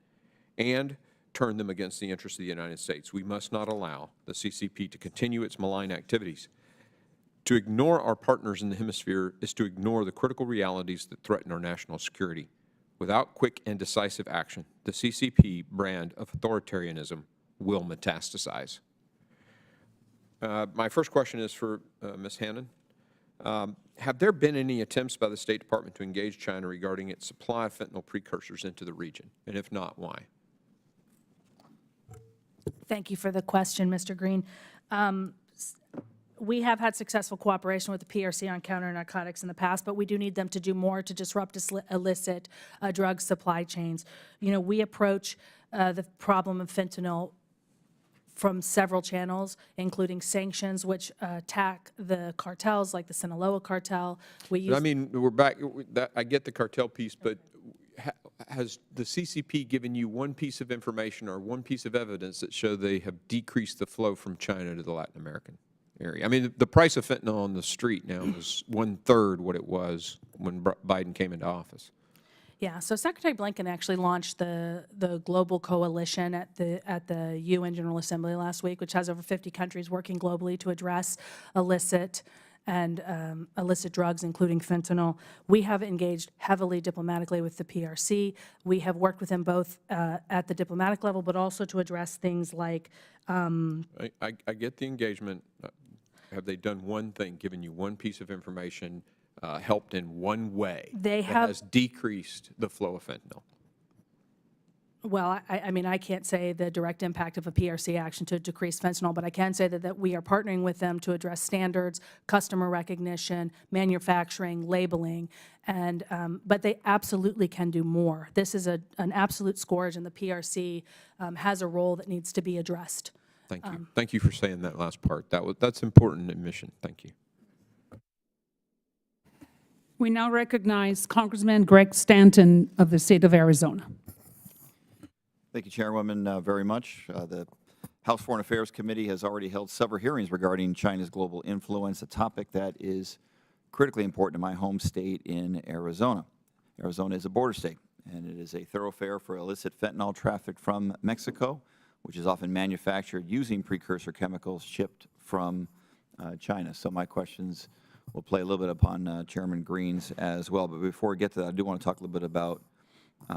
and turn them against the interests of the United States. We must not allow the CCP to continue its malign activities. To ignore our partners in the hemisphere is to ignore the critical realities that threaten our national security. Without quick and decisive action, the CCP brand of authoritarianism will metastasize. My first question is for Ms. Hannon. Have there been any attempts by the State Department to engage China regarding its supply of fentanyl precursors into the region? And if not, why? Thank you for the question, Mr. Green. We have had successful cooperation with the PRC on counter-narcotics in the past, but we do need them to do more to disrupt illicit drug supply chains. You know, we approach the problem of fentanyl from several channels, including sanctions, which attack the cartels, like the Sinaloa cartel. I mean, we're back. I get the cartel piece, but has the CCP given you one piece of information or one piece of evidence that show they have decreased the flow from China to the Latin American area? I mean, the price of fentanyl on the street now is 1/3 what it was when Biden came into office. Yeah, so Secretary Blinken actually launched the global coalition at the UN General Assembly last week, which has over 50 countries working globally to address illicit drugs, including fentanyl. We have engaged heavily diplomatically with the PRC. We have worked with them both at the diplomatic level, but also to address things like. I get the engagement. Have they done one thing, given you one piece of information, helped in one way that has decreased the flow of fentanyl? Well, I mean, I can't say the direct impact of a PRC action to decrease fentanyl, but I can say that we are partnering with them to address standards, customer recognition, manufacturing, labeling, and but they absolutely can do more. This is an absolute scourge, and the PRC has a role that needs to be addressed. Thank you. Thank you for saying that last part. That's important admission. Thank you. We now recognize Congressman Greg Stanton of the state of Arizona. Thank you, Chairwoman, very much. The House Foreign Affairs Committee has already held several hearings regarding China's global influence, a topic that is critically important in my home state in Arizona. Arizona is a border state, and it is a thoroughfare for illicit fentanyl trafficked from Mexico, which is often manufactured using precursor chemicals shipped from China. So my questions will play a little bit upon Chairman Green's as well. But before we get to that, I do want to talk a little bit about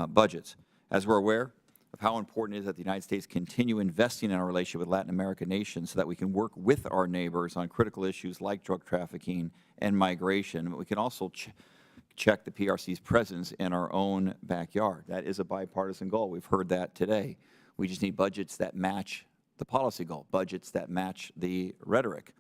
budgets. As we're aware of how important it is that the United States continue investing in our relationship with Latin American nations so that we can work with our neighbors on critical issues like drug trafficking and migration. But we can also check the PRC's presence in our own backyard. That is a bipartisan goal. We've heard that today. We just need budgets that match the policy goal, budgets that match the rhetoric.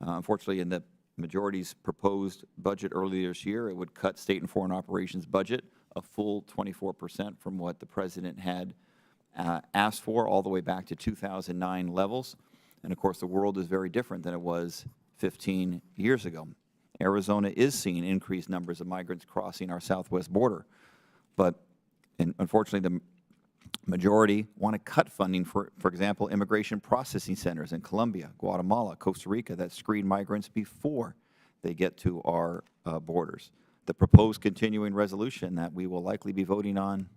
Unfortunately, in the majority's proposed budget earlier this year, it would cut state and foreign operations budget a full 24% from what the President had asked for all the way back to 2009 levels. And of course, the world is very different than it was 15 years ago. Arizona is seeing increased numbers of migrants crossing our southwest border. But unfortunately, the majority want to cut funding for example, immigration processing centers in Colombia, Guatemala, Costa Rica that screen migrants before they get to our borders. The proposed continuing resolution that we will likely be voting on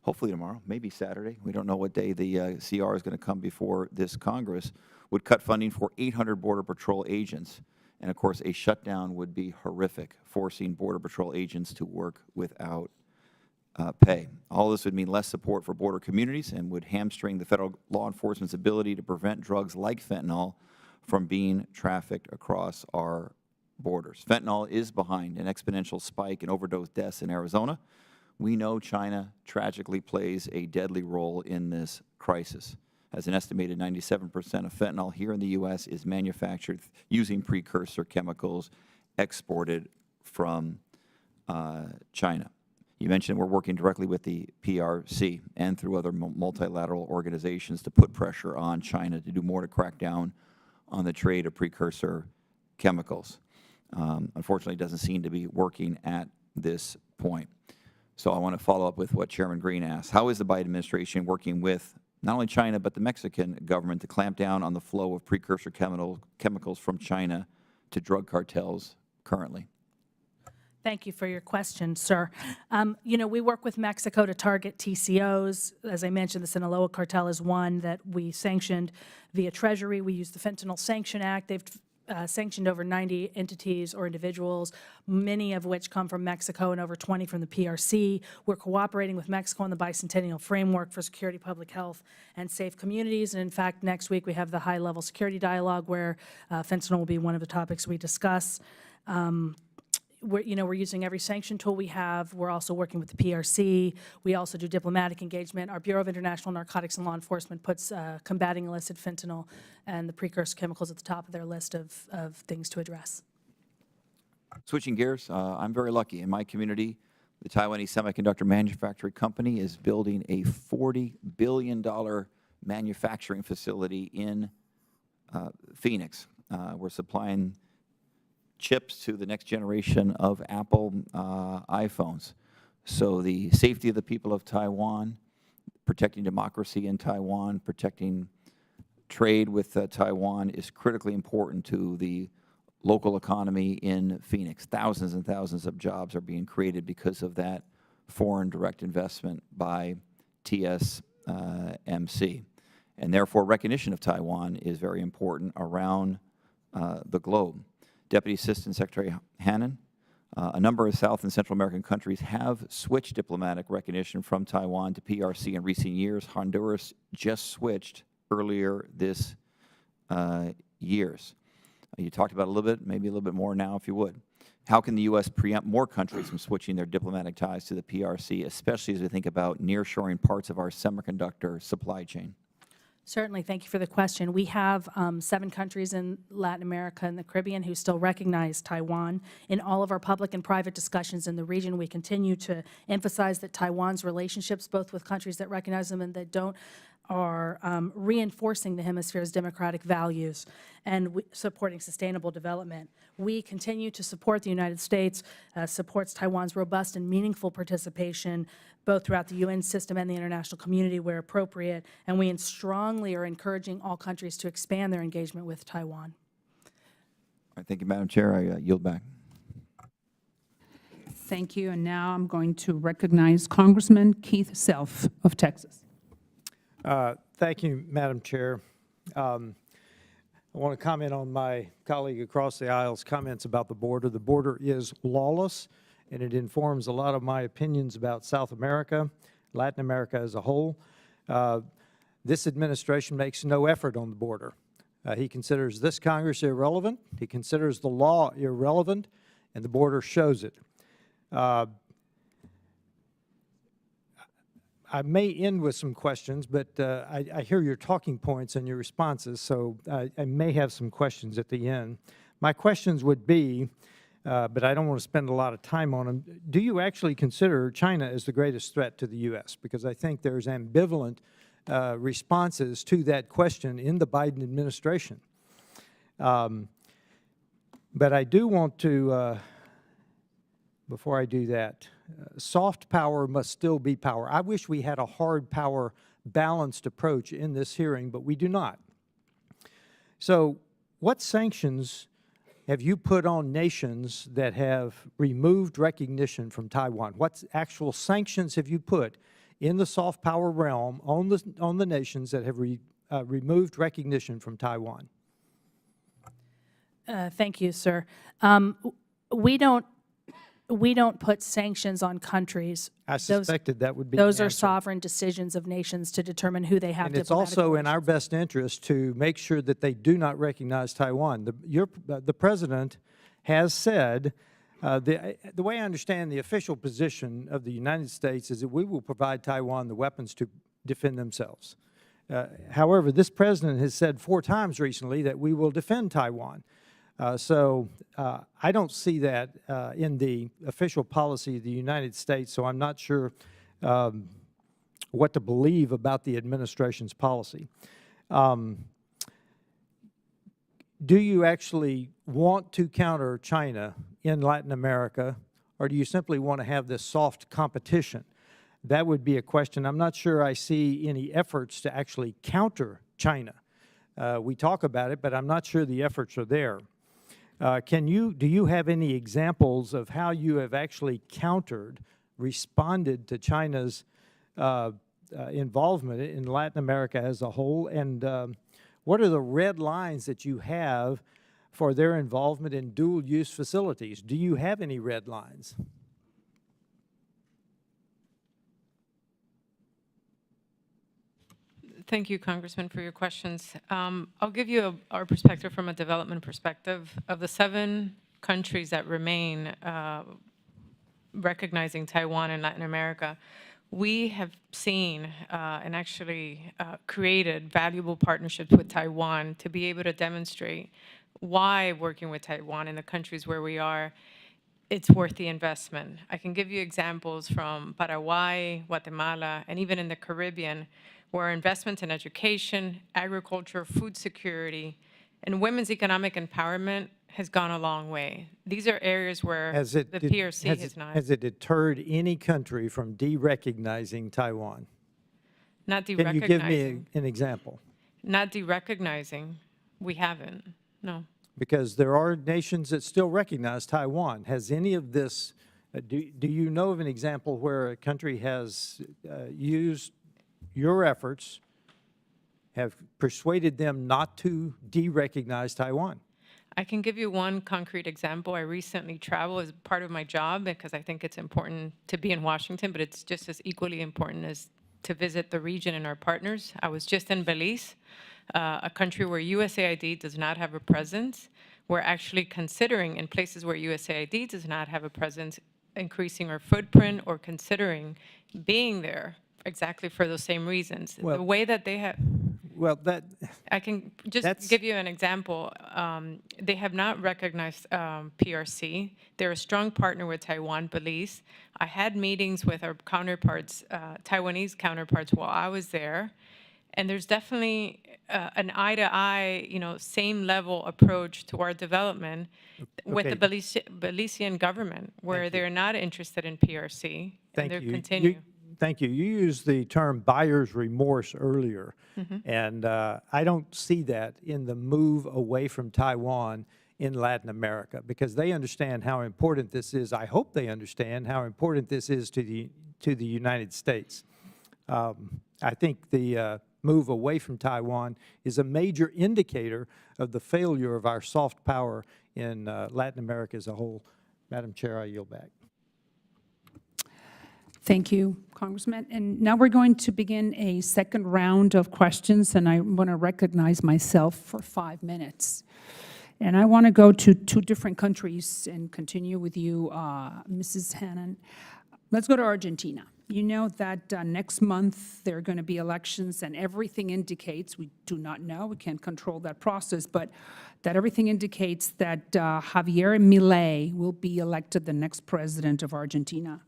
hopefully tomorrow, maybe Saturday, we don't know what day the CR is going to come before this Congress, would cut funding for 800 Border Patrol agents. And of course, a shutdown would be horrific, forcing Border Patrol agents to work without pay. All this would mean less support for border communities and would hamstring the federal law enforcement's ability to prevent drugs like fentanyl from being trafficked across our borders. Fentanyl is behind an exponential spike in overdose deaths in Arizona. We know China tragically plays a deadly role in this crisis, as an estimated 97% of fentanyl here in the U.S. is manufactured using precursor chemicals exported from China. You mentioned we're working directly with the PRC and through other multilateral organizations to put pressure on China to do more to crack down on the trade of precursor chemicals. Unfortunately, it doesn't seem to be working at this point. So I want to follow up with what Chairman Green asked. How is the Biden administration working with not only China but the Mexican government to clamp down on the flow of precursor chemicals from China to drug cartels currently? Thank you for your question, sir. You know, we work with Mexico to target TCOs. As I mentioned, the Sinaloa cartel is one that we sanctioned via Treasury. We use the Fentanyl Sanction Act. They've sanctioned over 90 entities or individuals, many of which come from Mexico and over 20 from the PRC. We're cooperating with Mexico on the Bicentennial Framework for Security, Public Health, and Safe Communities. And in fact, next week we have the high-level security dialogue where fentanyl will be one of the topics we discuss. We're using every sanction tool we have. We're also working with the PRC. We also do diplomatic engagement. Our Bureau of International Narcotics and Law Enforcement puts combating illicit fentanyl and the precursor chemicals at the top of their list of things to address. Switching gears, I'm very lucky. In my community, the Taiwanese Semiconductor Manufacturing Company is building a $40 billion manufacturing facility in Phoenix. We're supplying chips to the next generation of Apple iPhones. So the safety of the people of Taiwan, protecting democracy in Taiwan, protecting trade with Taiwan is critically important to the local economy in Phoenix. Thousands and thousands of jobs are being created because of that foreign direct investment by TSMC. And therefore, recognition of Taiwan is very important around the globe. Deputy Assistant Secretary Hannon, a number of South and Central American countries have switched diplomatic recognition from Taiwan to PRC in recent years. Honduras just switched earlier this years. You talked about it a little bit, maybe a little bit more now if you would. How can the U.S. preempt more countries from switching their diplomatic ties to the PRC, especially as we think about nearshoring parts of our semiconductor supply chain? Certainly. Thank you for the question. We have 7 countries in Latin America and the Caribbean who still recognize Taiwan. In all of our public and private discussions in the region, we continue to emphasize that Taiwan's relationships, both with countries that recognize them and that don't, are reinforcing the hemisphere's democratic values and supporting sustainable development. We continue to support the United States, supports Taiwan's robust and meaningful participation both throughout the UN system and the international community where appropriate, and we strongly are encouraging all countries to expand their engagement with Taiwan. All right, thank you, Madam Chair. I yield back. Thank you. And now I'm going to recognize Congressman Keith Self of Texas. Thank you, Madam Chair. I want to comment on my colleague across the aisle's comments about the border. The border is lawless, and it informs a lot of my opinions about South America, Latin America as a whole. This administration makes no effort on the border. He considers this Congress irrelevant. He considers the law irrelevant, and the border shows it. I may end with some questions, but I hear your talking points and your responses, so I may have some questions at the end. My questions would be, but I don't want to spend a lot of time on them, do you actually consider China as the greatest threat to the U.S.? Because I think there's ambivalent responses to that question in the Biden administration. But I do want to, before I do that, soft power must still be power. I wish we had a hard power balanced approach in this hearing, but we do not. So what sanctions have you put on nations that have removed recognition from Taiwan? What actual sanctions have you put in the soft power realm on the nations that have removed recognition from Taiwan? Thank you, sir. We don't put sanctions on countries. I suspected that would be Those the are answer. sovereign decisions of nations to determine who they have And it's diplomatic also in relations our best interest to make sure that they do not recognize Taiwan. The President has said, the way I understand the official position of the United States is that we will provide Taiwan the weapons to defend themselves. However, this President has said 4 times recently that we will defend Taiwan. So I don't see that in the official policy of the United States, so I'm not sure what to believe about the administration's policy. Do you actually want to counter China in Latin America, or do you simply want to have this soft competition? That would be a question. I'm not sure I see any efforts to actually counter China. We talk about it, but I'm not sure the efforts are there. Do you have any examples of how you have actually responded to China's involvement in Latin America as a whole? And what are the red lines that you have for their involvement in dual-use facilities? Do you have any red lines? Thank you, Congressman, for your questions. I'll give you our perspective from a development perspective. Of the 7 countries that remain recognizing Taiwan and Latin America, we have seen and actually created valuable partnerships with Taiwan to be able to demonstrate why working with Taiwan in the countries where we are, it's worth the investment. I can give you examples from Paraguay, Guatemala, and even in the Caribbean, where investments in education, agriculture, food security, and women's economic empowerment has gone a long way. These are areas where the PRC has not. Has it deterred any country from de-recognizing Taiwan? Not de-recognizing. Can you give me an example? Not de-recognizing, we haven't, no. Because there are nations that still recognize Taiwan. Has any of this, do you know of an example where a country has used your efforts, have persuaded them not to de-recognize Taiwan? I can give you one concrete example. I recently traveled as part of my job because I think it's important to be in Washington, but it's just as equally important as to visit the region and our partners. I was just in Belize, a country where USAID does not have a presence. We're actually considering, in places where USAID does not have a presence, increasing our footprint or considering being there exactly for those same reasons. Well, the way that they have... Well, I can just give you an example. They have not recognized PRC. They're a strong partner with Taiwan, Belize. I had meetings with our counterparts, Taiwanese counterparts, while I was there, And there's definitely an eye-to-eye, same level approach to our development with the Belizean government, where they're not interested in PRC, and they're continue. Thank you. You used the term buyer's remorse earlier, and I don't see that in the move away from Taiwan in Latin America, because they understand how important this is. I hope they understand how important this is to the United States. I think the move away from Taiwan is a major indicator of the failure of our soft power in Latin America as a whole. Madam Chair, I yield back. Thank you, Congressman. And now we're going to begin a second round of questions, and I want to recognize myself for 5 minutes. And I want to go to 2 different countries and continue with you, Mrs. Hannan. Let's go to Argentina. You know that next month there are going to be elections, and everything indicates, we do not know, we can't control that process, but that everything indicates that Javier Milei will be elected the next president of Argentina.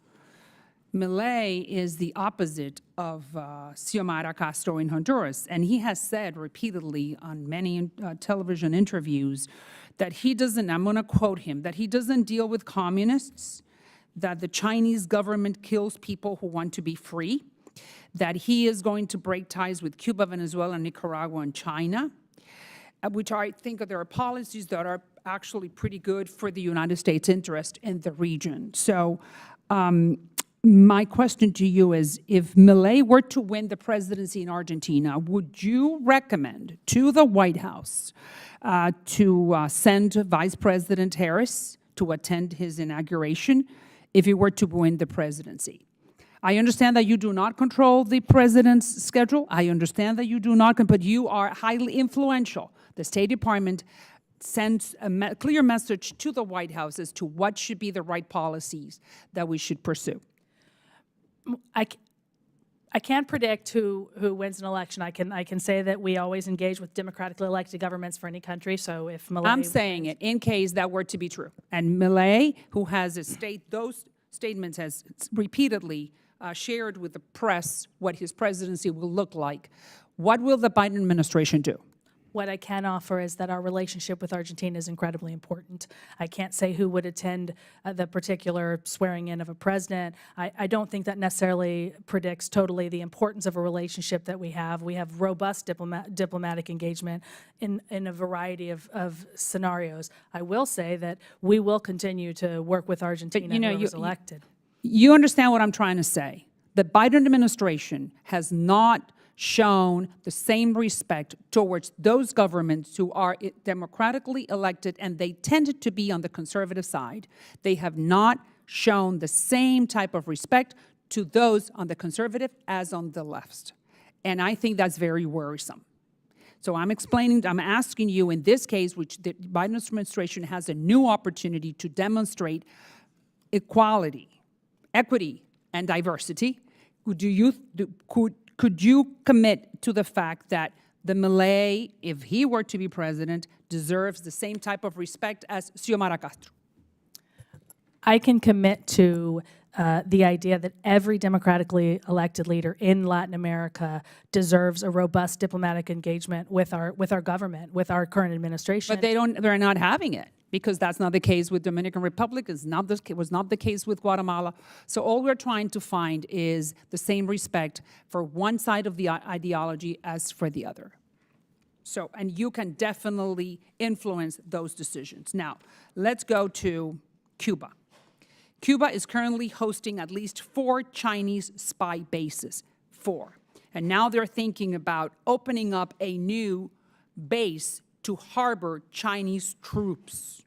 Milei is the opposite of Xiomara Castro in Honduras, and he has said repeatedly on many television interviews that he doesn't, I'm going to quote him, that he doesn't deal with communists, that the Chinese government kills people who want to be free, that he is going to break ties with Cuba, Venezuela, Nicaragua, and China, which I think there are policies that are actually pretty good for the United States' interest in the region. So my question to you is, if Milei were to win the presidency in Argentina, would you recommend to the White House to send Vice President Harris to attend his inauguration if he were to win the presidency? I understand that you do not control the president's schedule. I understand that you do not, but you are highly influential. The State Department sends a clear message to the White House as to what should be the right policies that we should pursue. I can't predict who wins an election. I can say that we always engage with democratically elected governments for any country. So if Milei, I'm saying it in case that were to be true. And Milei, who has those statements has repeatedly shared with the press what his presidency will look like, what will the Biden administration do? what I can offer is that our relationship with Argentina is incredibly important. I can't say who would attend the particular swearing in of a president. I don't think that necessarily predicts totally the importance of a relationship that we have. We have robust diplomatic engagement in a variety of scenarios. I will say that we will continue to work with Argentina, whoever's elected. You understand what I'm trying to say. The Biden administration has not shown the same respect towards those governments who are democratically elected, and they tended to be on the conservative side. They have not shown the same type of respect to those on the conservative as on the left. And I think that's very worrisome. So I'm asking you in this case, which the Biden administration has a new opportunity to demonstrate equality, equity, and diversity. Could you commit to the fact that the Milei, if he were to be president, deserves the same type of respect as Xiomara Castro? I can commit to the idea that every democratically elected leader in Latin America deserves a robust diplomatic engagement with our government, with our current administration. But they're not having it, because that's not the case with Dominican Republic, was not the case with Guatemala. So all we're trying to find is the same respect for one side of the ideology as for the other. So, and you can definitely influence those decisions. Now, let's go to Cuba. Cuba is currently hosting at least 4 Chinese spy bases, 4. And now they're thinking about opening up a new base to harbor Chinese troops.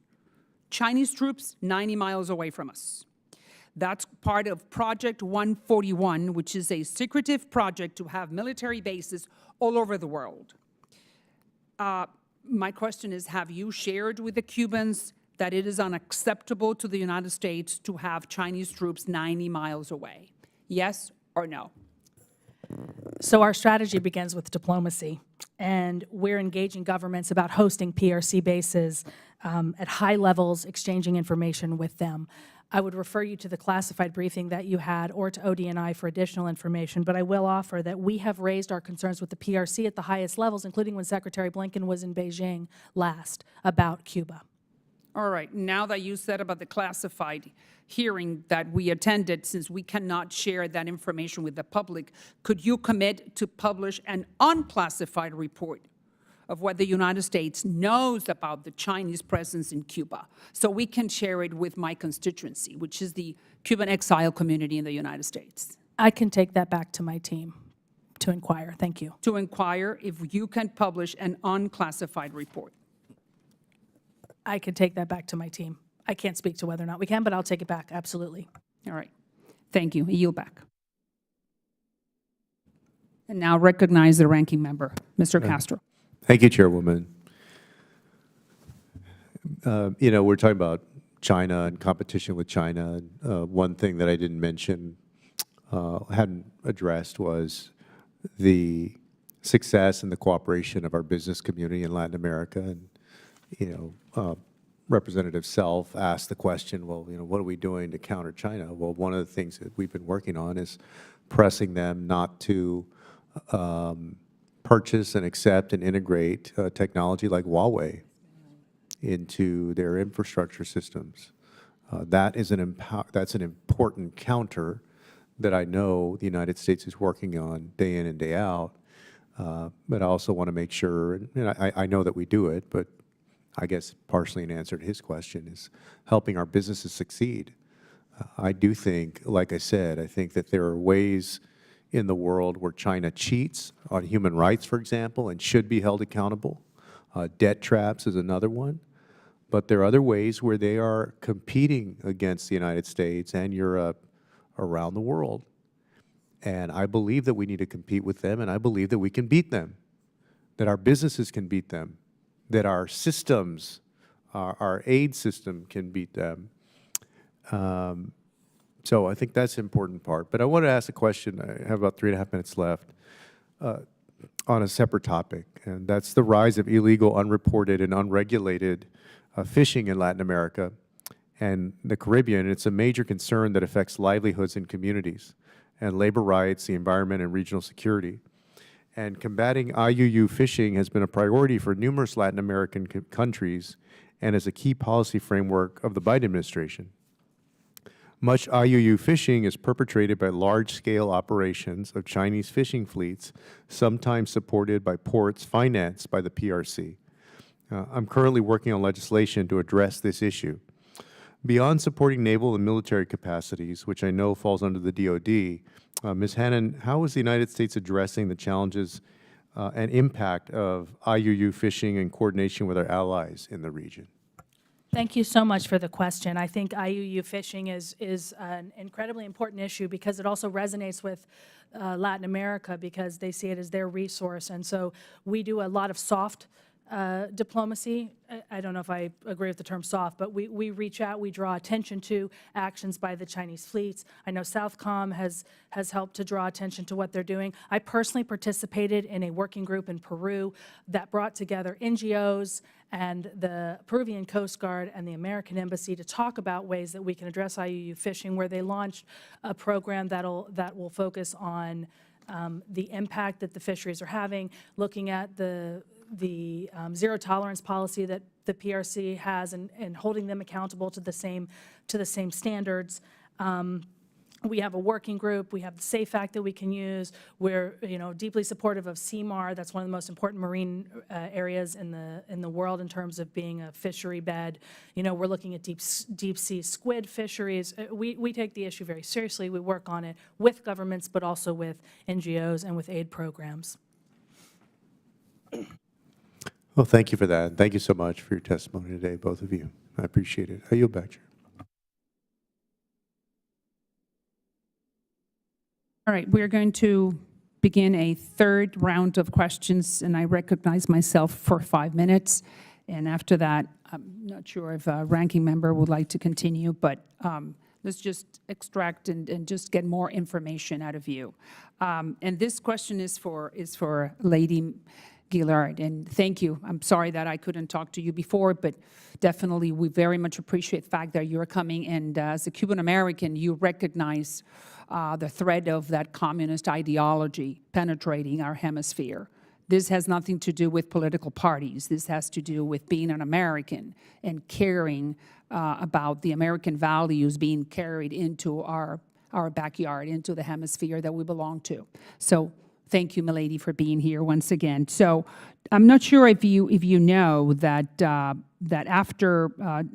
Chinese troops 90 miles away from us. That's part of Project 141, which is a secretive project to have military bases all over the world. My question is, have you shared with the Cubans that it is unacceptable to the United States to have Chinese troops 90 miles away? Yes or no? So our strategy begins with diplomacy, and we're engaging governments about hosting PRC bases at high levels, exchanging information with them. I would refer you to the classified briefing that you had or to ODNI for additional information, but I will offer that we have raised our concerns with the PRC at the highest levels, including when Secretary Blinken was in Beijing last, about Cuba. All right, now that you said about the classified hearing that we attended, since we cannot share that information with the public, could you commit to publish an unclassified report of what the United States knows about the Chinese presence in Cuba, so we can share it with my constituency, which is the Cuban exile community in the United States? I can take that back to my team to inquire. Thank you. To inquire if you can publish an unclassified report. I could take that back to my team. I can't speak to whether or not we can, but I'll take it back, absolutely. All right, thank you. I yield back. And now recognize the ranking member, Mr. Castro. Thank you, Chairwoman. We're talking about China and competition with China. One thing that I didn't mention, hadn't addressed, was the success and the cooperation of our business community in Latin America. And, Representative Self asked the question, well, what are we doing to counter China? Well, one of the things that we've been working on is pressing them not to purchase and accept and integrate technology like Huawei into their infrastructure systems. That's an important counter that I know the United States is working on day in and day out. But I also want to make sure, and I know that we do it, but I guess partially in answer to his question is helping our businesses succeed. I do think, like I said, I think that there are ways in the world where China cheats on human rights, for example, and should be held accountable. Debt traps is another one. But there are other ways where they are competing against the United States and Europe around the world. And I believe that we need to compete with them, and I believe that we can beat them, that our businesses can beat them, that our systems, our aid system can beat them. So I think that's an important part. But I want to ask a question. I have about 3.5 minutes left on a separate topic, and that's the rise of illegal, unreported, and unregulated fishing in Latin America and the Caribbean. It's a major concern that affects livelihoods in communities and labor rights, the environment, and regional security. And combating IUU fishing has been a priority for numerous Latin American countries and is a key policy framework of the Biden administration. Much IUU fishing is perpetrated by large-scale operations of Chinese fishing fleets, sometimes supported by ports financed by the PRC. I'm currently working on legislation to address this issue. Beyond supporting naval and military capacities, which I know falls under the DoD, Ms. Hannon, how is the United States addressing the challenges and impact of IUU fishing in coordination with our allies in the region? Thank you so much for the question. I think IUU fishing is an incredibly important issue because it also resonates with Latin America because they see it as their resource. And so we do a lot of soft diplomacy. I don't know if I agree with the term soft, but we reach out, we draw attention to actions by the Chinese fleets. I know Southcom has helped to draw attention to what they're doing. I personally participated in a working group in Peru that brought together NGOs and the Peruvian Coast Guard and the American Embassy to talk about ways that we can address IUU fishing, where they launched a program that will focus on the impact that the fisheries are having, looking at the zero tolerance policy that the PRC has and holding them accountable to the same standards. We have a working group. We have the SAFE Act that we can use. We're deeply supportive of CMAR. That's one of the most important marine areas in the world in terms of being a fishery bed. We're looking at deep sea squid fisheries. We take the issue very seriously. We work on it with governments, but also with NGOs and with aid programs. Well, thank you for that. Thank you so much for your testimony today, both of you. I appreciate it. I yield back, Chair. All right, we're going to begin a third round of questions, and I recognize myself for 5 minutes. And after that, I'm not sure if a ranking member would like to continue, but let's just extract and just get more information out of you. And this question is for Lady Gillard, and thank you. I'm sorry that I couldn't talk to you before, but definitely we very much appreciate the fact that you're coming, and as a Cuban American, you recognize the threat of that communist ideology penetrating our hemisphere. This has nothing to do with political parties. This has to do with being an American and caring about the American values being carried into our backyard, into the hemisphere that we belong to. So thank you, milady, for being here once again. So I'm not sure if you know that that after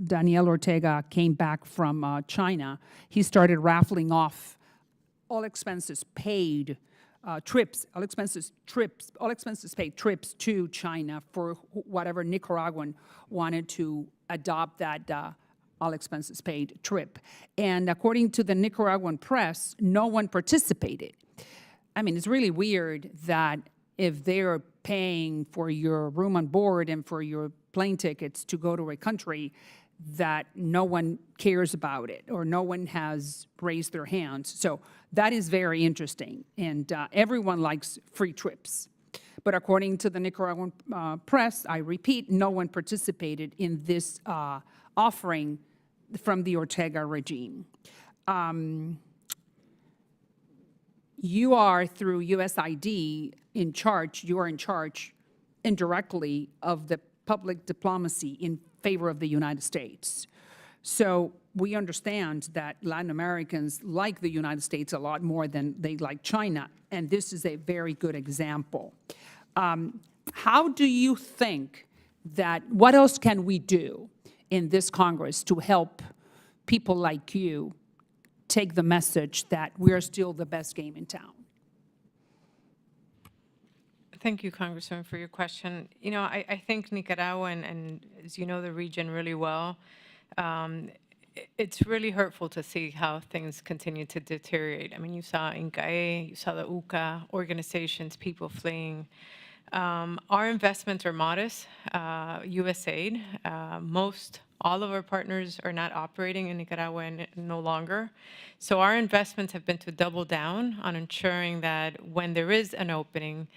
Daniel Ortega came back from China, he started raffling off all expenses paid trips, all expenses paid trips to China for whatever Nicaraguan wanted to adopt that all expenses paid trip. And according to the Nicaraguan press, no one participated. I mean, it's really weird that if they're paying for your room and board and for your plane tickets to go to a country, that no one cares about it or no one has raised their hands. So that is very interesting. And everyone likes free trips. But according to the Nicaraguan press, I repeat, no one participated in this offering from the Ortega regime. You are, through USID, in charge, you are in charge indirectly of the public diplomacy in favor of the United States. So we understand that Latin Americans like the United States a lot more than they like China, and this is a very good example. How do you think that, what else can we do in this Congress to help people like you take the message that we're still the best game in town? Thank you, Congresswoman, for your question. You know, I think Nicaragua, and as you know the region really well, it's really hurtful to see how things continue to deteriorate. I mean, you saw INCAE, you saw the UCA, organizations, people fleeing. Our investments are modest. USAID, all of our partners are not operating in Nicaragua no longer. So our investments have been to double down on ensuring that when there is an opening,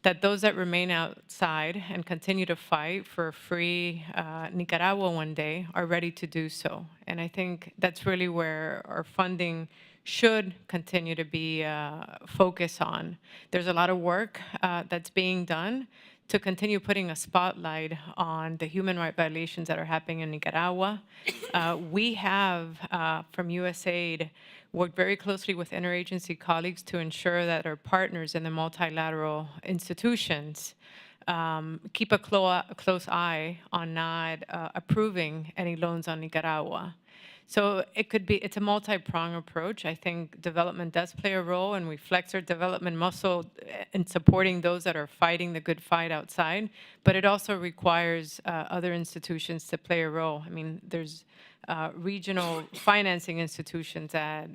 that those that remain outside and continue to fight for a free Nicaragua one day are ready to do so. And I think that's really where our funding should continue to be focused on. There's a lot of work that's being done to continue putting a spotlight on the human rights violations that are happening in Nicaragua. We have, from USAID, worked very closely with interagency colleagues to ensure that our partners in the multilateral institutions keep a close eye on not approving any loans on Nicaragua. So it's a multi-pronged approach. I think development does play a role, and we flex our development muscle in supporting those that are fighting the good fight outside, but it also requires other institutions to play a role. I mean, there's regional financing institutions that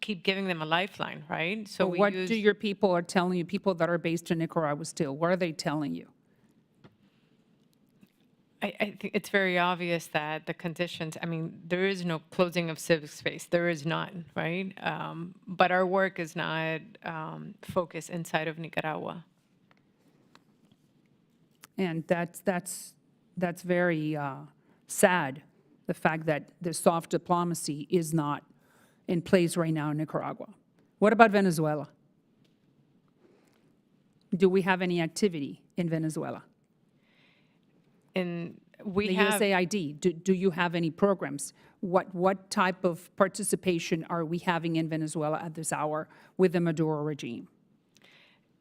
keep giving them a lifeline, right? So what do your people are telling you, people that are based in Nicaragua still, what are they telling you? I think it's very obvious that the conditions, I mean, there is no closing of civic space. There is none, right? But our work is not focused inside of Nicaragua. And that's very sad, the fact that the soft diplomacy is not in place right now in Nicaragua. What about Venezuela? Do we have any activity in Venezuela? And we the have USAID, do you have any programs? What type of participation are we having in Venezuela at this hour with the Maduro regime?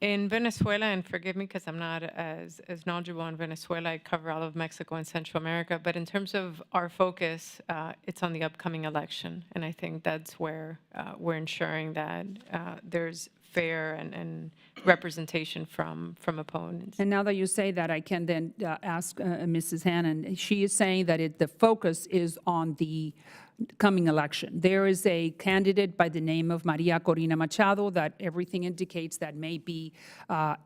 in Venezuela, and forgive me because I'm not as knowledgeable in Venezuela, I cover all of Mexico and Central America, but in terms of our focus, it's on the upcoming election, and I think that's where we're ensuring that there's fair and representation from opponents. And now that you say that, I can then ask Mrs. Hannon. She is saying that the focus is on the coming election. There is a candidate by the name of Maria Corina Machado that everything indicates that maybe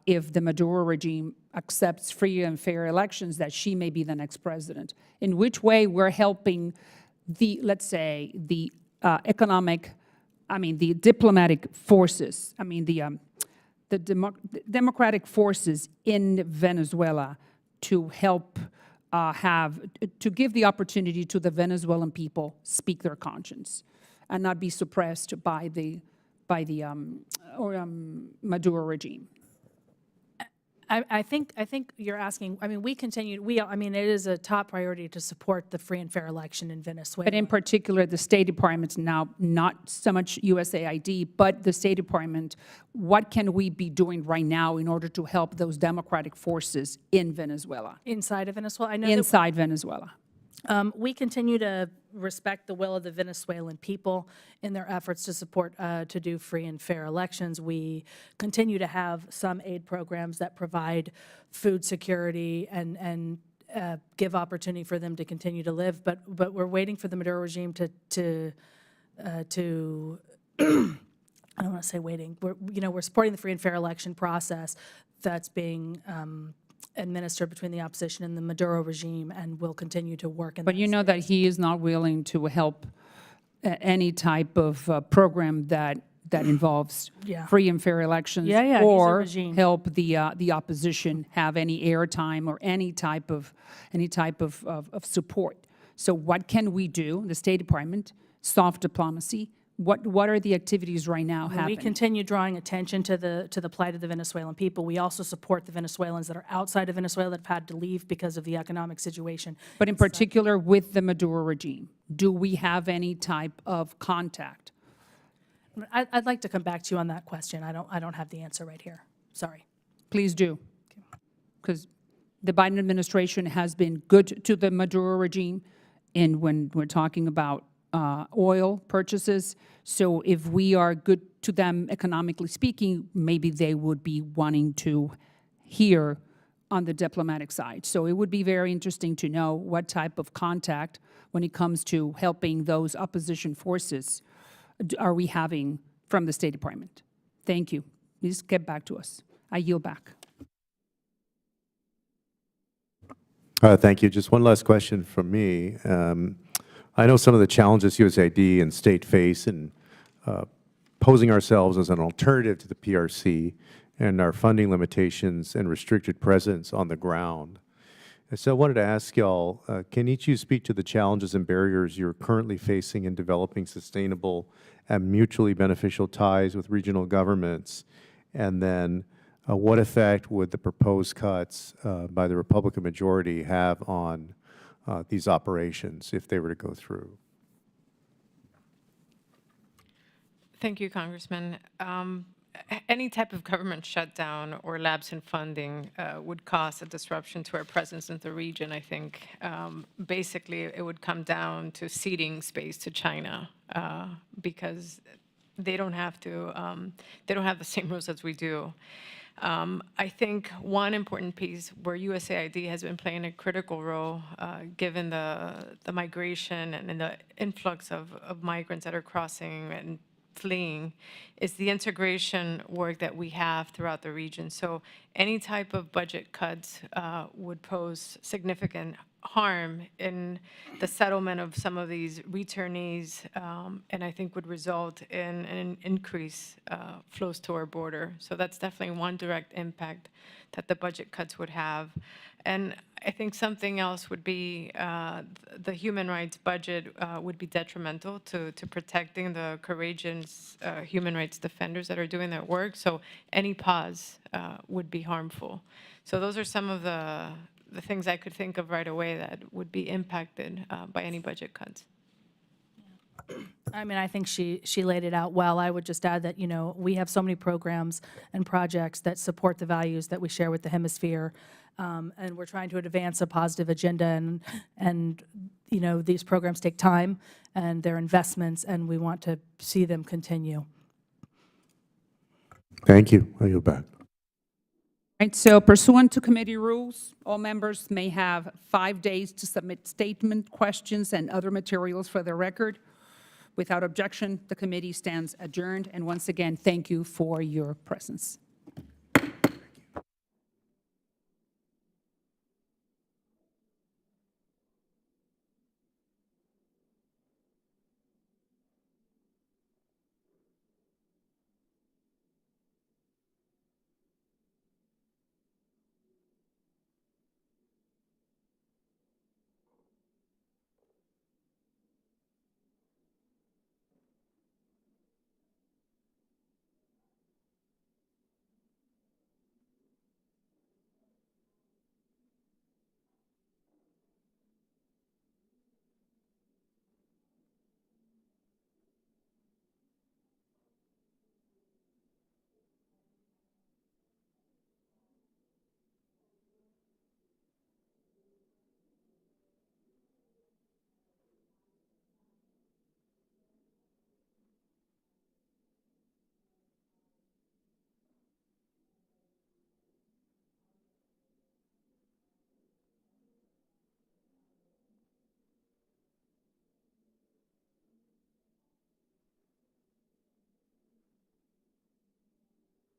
if the Maduro regime accepts free and fair elections, that she may be the next president. In which way we're helping the, let's say, the economic, the diplomatic forces, the democratic forces in Venezuela to help to give the opportunity to the Venezuelan people speak their conscience and not be suppressed by the Maduro regime. I think you're asking, I mean, it is a top priority to support the free and fair election in Venezuela. But in particular, the State Department's now not so much USAID, but the State Department, what can we be doing right now in order to help those democratic forces in Venezuela? Inside of Venezuela? I know Inside Venezuela. we continue to respect the will of the Venezuelan people in their efforts to support, to do free and fair elections. We continue to have some aid programs that provide food security and give opportunity for them to continue to live. But we're waiting for the Maduro regime to I don't want to say waiting. We're supporting the free and fair election process that's being administered between the opposition and the Maduro regime, and will continue to work in that. But you know that he is not willing to help any type of program that involves Yeah. free and fair elections. Yeah, he's a or regime. help the opposition have any airtime or any type of support. So what can we do? The State Department, soft diplomacy. What are the activities right now We happening? continue drawing attention to the plight of the Venezuelan people. We also support the Venezuelans that are outside of Venezuela that have had to leave because of the economic situation. But in particular with the Maduro regime, do we have any type of contact? I'd like to come back to you on that question. I don't have the answer right here. Sorry. Please do. Because the Biden administration has been good to the Maduro regime, and when we're talking about oil purchases. So if we are good to them economically speaking, maybe they would be wanting to hear on the diplomatic side. So it would be very interesting to know what type of contact when it comes to helping those opposition forces are we having from the State Department. Thank you. Please get back to us. I yield back. Thank you. Just one last question from me. I know some of the challenges USAID and state face in posing ourselves as an alternative to the PRC and our funding limitations and restricted presence on the ground. And so I wanted to ask y'all, can each of you speak to the challenges and barriers you're currently facing in developing sustainable and mutually beneficial ties with regional governments? And then what effect would the proposed cuts by the Republican majority have on these operations if they were to go through? Thank you, Congressman. Any type of government shutdown or lapse in funding would cause a disruption to our presence in the region, I think. Basically, it would come down to ceding space to China because they don't have the same rules as we do. I think one important piece where USAID has been playing a critical role, given the migration and the influx of migrants that are crossing and fleeing, is the integration work that we have throughout the region. So any type of budget cuts would pose significant harm in the settlement of some of these returnees, and I think would result in an increase flows to our border. So that's definitely one direct impact that the budget cuts would have. And I think something else would be the human rights budget would be detrimental to protecting the courageous human rights defenders that are doing that work. So any pause would be harmful. So those are some of the things I could think of right away that would be impacted by any budget cuts. I mean, I think she laid it out well. I would just add that, we have so many programs and projects that support the values that we share with the hemisphere, and we're trying to advance a positive agenda, and these programs take time, and they're investments, and we want to see them continue. Thank you. I yield back. Right, so pursuant to committee rules, all members may have 5 days to submit statement, questions, and other materials for the record. Without objection, the committee stands adjourned. And once again, thank you for your presence.